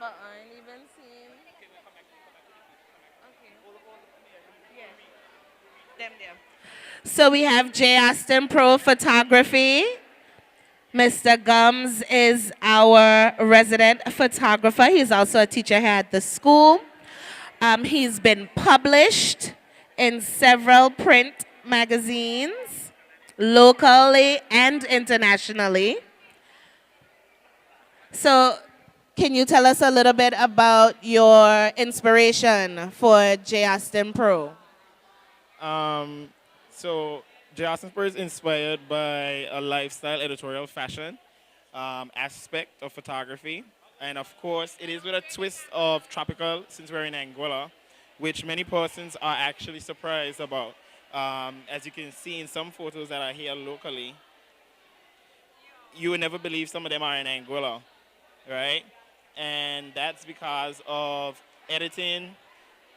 aren't even seen. Them there. So we have J. Aston Pro Photography. Mr. Gums is our resident photographer. He's also a teacher here at the school. He's been published in several print magazines, locally and internationally. So, can you tell us a little bit about your inspiration for J. Aston Pro? So J. Austin Spur is inspired by a lifestyle editorial fashion aspect of photography. And of course, it is with a twist of tropical since we're in Anguilla, which many persons are actually surprised about. As you can see in some photos that are here locally, you would never believe some of them are in Anguilla, right? And that's because of editing,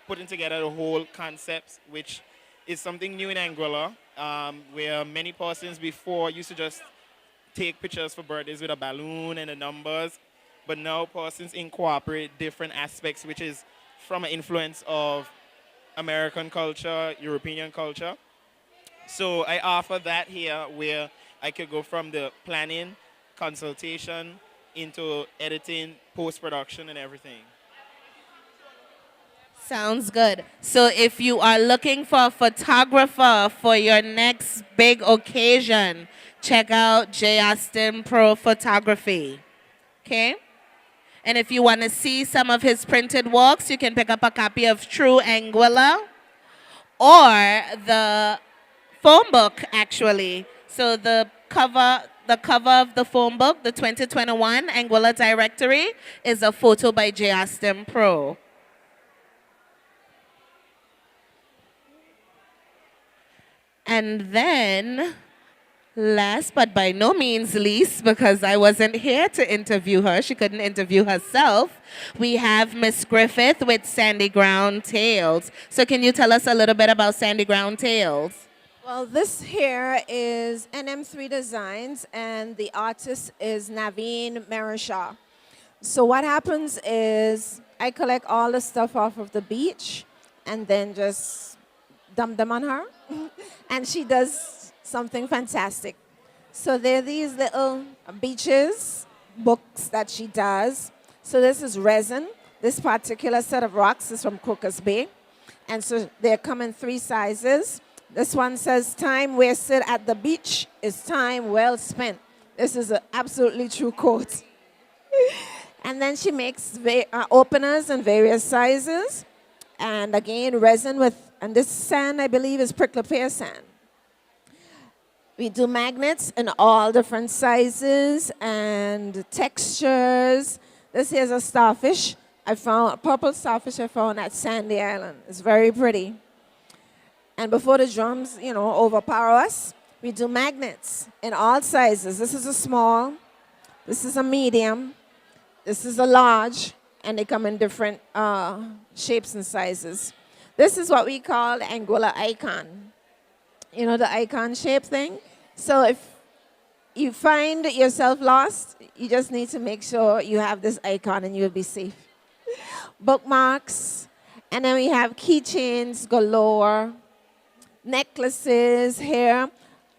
putting together the whole concepts, which is something new in Anguilla, where many persons before used to just take pictures for birthdays with a balloon and the numbers, but now persons incorporate different aspects, which is from an influence of American culture, European culture. So I offer that here where I could go from the planning, consultation, into editing, post-production, and everything. Sounds good. So if you are looking for a photographer for your next big occasion, check out J. Aston Pro Photography. Okay? And if you want to see some of his printed works, you can pick up a copy of True Anguilla or the phone book, actually. So the cover of the phone book, the 2021 Anguilla Directory, is a photo by J. Aston Pro. And then, last but by no means least, because I wasn't here to interview her, she couldn't interview herself, we have Miss Griffith with Sandy Ground Tales. So can you tell us a little bit about Sandy Ground Tales? Well, this here is NM3 Designs, and the artist is Naveen Marisha. So what happens is I collect all the stuff off of the beach and then just dump them on her. And she does something fantastic. So there are these little beaches, books that she does. So this is resin. This particular set of rocks is from Crocus Bay. And so they come in 3 sizes. This one says, "Time wasted at the beach is time well spent." This is an absolutely true quote. And then she makes openers in various sizes. And again, resin with, and this sand, I believe, is prickly pear sand. We do magnets in all different sizes and textures. This here's a starfish. I found a purple starfish I found at Sandy Island. It's very pretty. And before the drums, overpower us, we do magnets in all sizes. This is a small, this is a medium, this is a large, and they come in different shapes and sizes. This is what we call the Anguilla icon. You know, the icon shape thing? So if you find yourself lost, you just need to make sure you have this icon and you'll be safe. Bookmarks, and then we have keychains galore, necklaces here,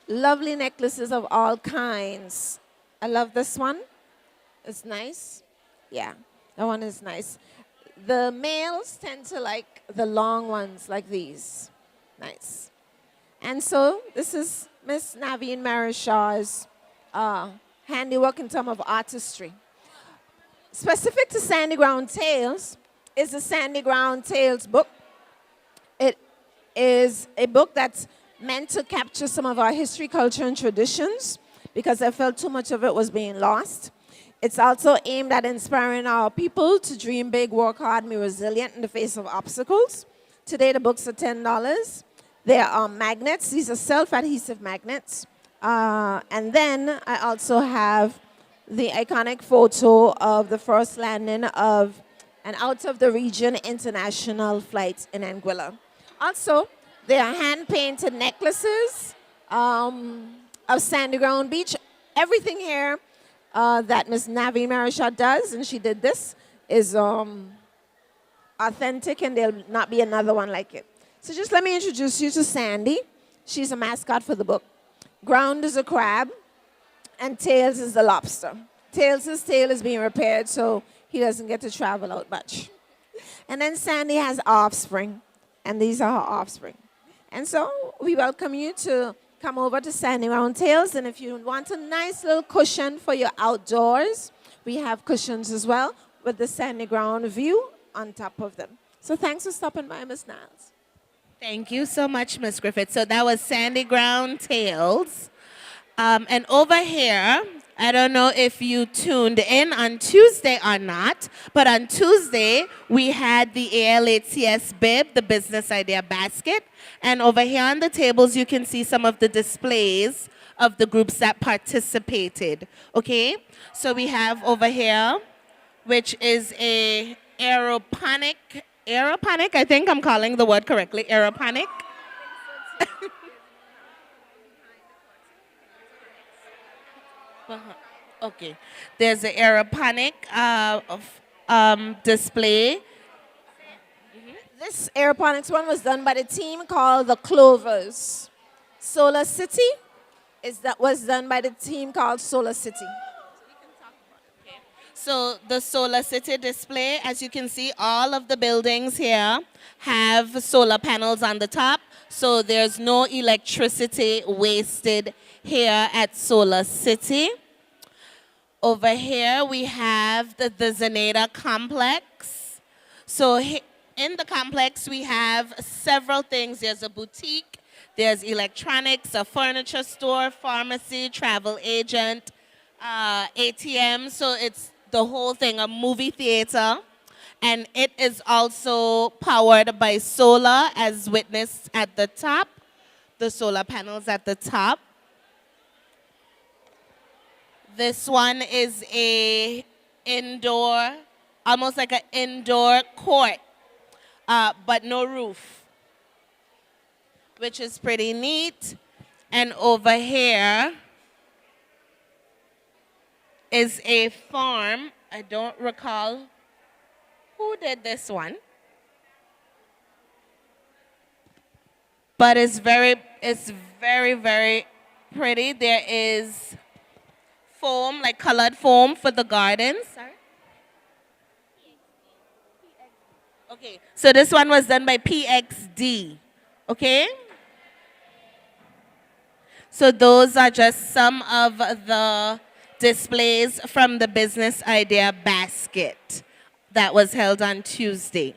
lovely necklaces of all kinds. I love this one. It's nice. Yeah, that one is nice. The males tend to like the long ones like these. Nice. And so this is Miss Naveen Marishaw's handiwork in terms of artistry. Specific to Sandy Ground Tales is the Sandy Ground Tales book. It is a book that's meant to capture some of our history, culture, and traditions because I felt too much of it was being lost. It's also aimed at inspiring our people to dream big, work hard, and be resilient in the face of obstacles. Today, the books are $10. There are magnets. These are self-adhesive magnets. And then I also have the iconic photo of the first landing of an out-of-the-region international flight in Anguilla. Also, there are hand-painted necklaces of Sandy Ground Beach. Everything here that Ms. Navi Marisha does, and she did this, is authentic and there'll not be another one like it. So just let me introduce you to Sandy. She's a mascot for the book. Ground is a crab, and Tails is the lobster. Tails' tail is being repaired, so he doesn't get to travel out much. And then Sandy has offspring, and these are her offspring. And so we welcome you to come over to Sandy Round Tails, and if you want a nice little cushion for your outdoors, we have cushions as well with the Sandy Ground view on top of them. So thanks for stopping by, Miss Niles. Thank you so much, Miss Griffith. So that was Sandy Ground Tales. And over here, I don't know if you tuned in on Tuesday or not, but on Tuesday, we had the ALHCS bib, the Business Idea Basket. And over here on the tables, you can see some of the displays of the groups that participated. Okay? So we have over here, which is a aeroponic, I think I'm calling the word correctly, aeroponic. Okay, there's an aeroponic display. This aeroponics one was done by the team called the Clovers. Solar City was done by the team called Solar City. So the Solar City display, as you can see, all of the buildings here have solar panels on the top. So there's no electricity wasted here at Solar City. Over here we have the Zenada complex. So in the complex we have several things. There's a boutique, there's electronics, a furniture store, pharmacy, travel agent, ATM. So it's the whole thing, a movie theater. And it is also powered by solar, as witnessed at the top, the solar panels at the top. This one is a indoor, almost like an indoor court, but no roof, which is pretty neat. And over here is a farm. I don't recall who did this one, but it's very, very pretty. There is foam, like colored foam for the gardens. Sorry? Okay, so this one was done by PXD, okay? So those are just some of the displays from the Business Idea Basket that was held on Tuesday.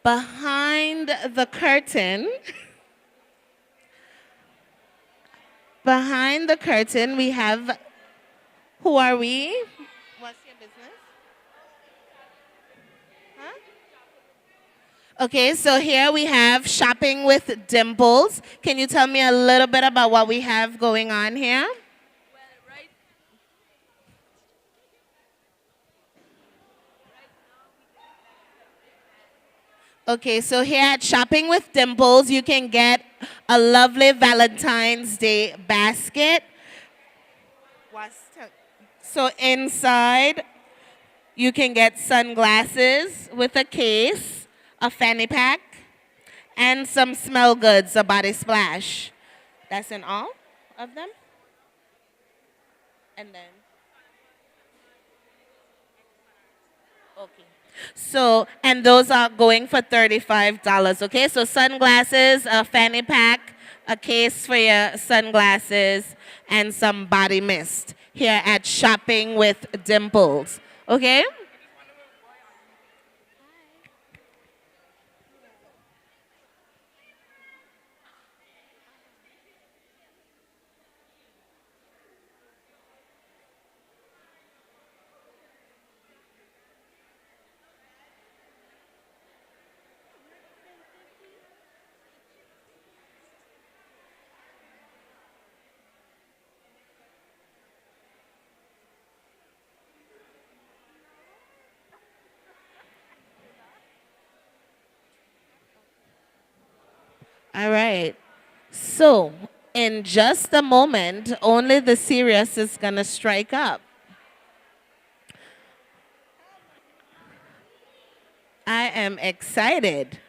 Behind the curtain, we have, who are we? What's your business? Huh? Okay, so here we have Shopping with Dimples. Can you tell me a little bit about what we have going on here? Okay, so here at Shopping with Dimples, you can get a lovely Valentine's Day basket. So inside, you can get sunglasses with a case, a fanny pack, and some smell goods, a body splash. That's in all of them? And then, okay. So, and those are going for $35, okay? So sunglasses, a fanny pack, a case for your sunglasses, and some body mist here at Shopping with Dimples, okay? All right. So, in just a moment, only the serious is going to strike up. I am excited.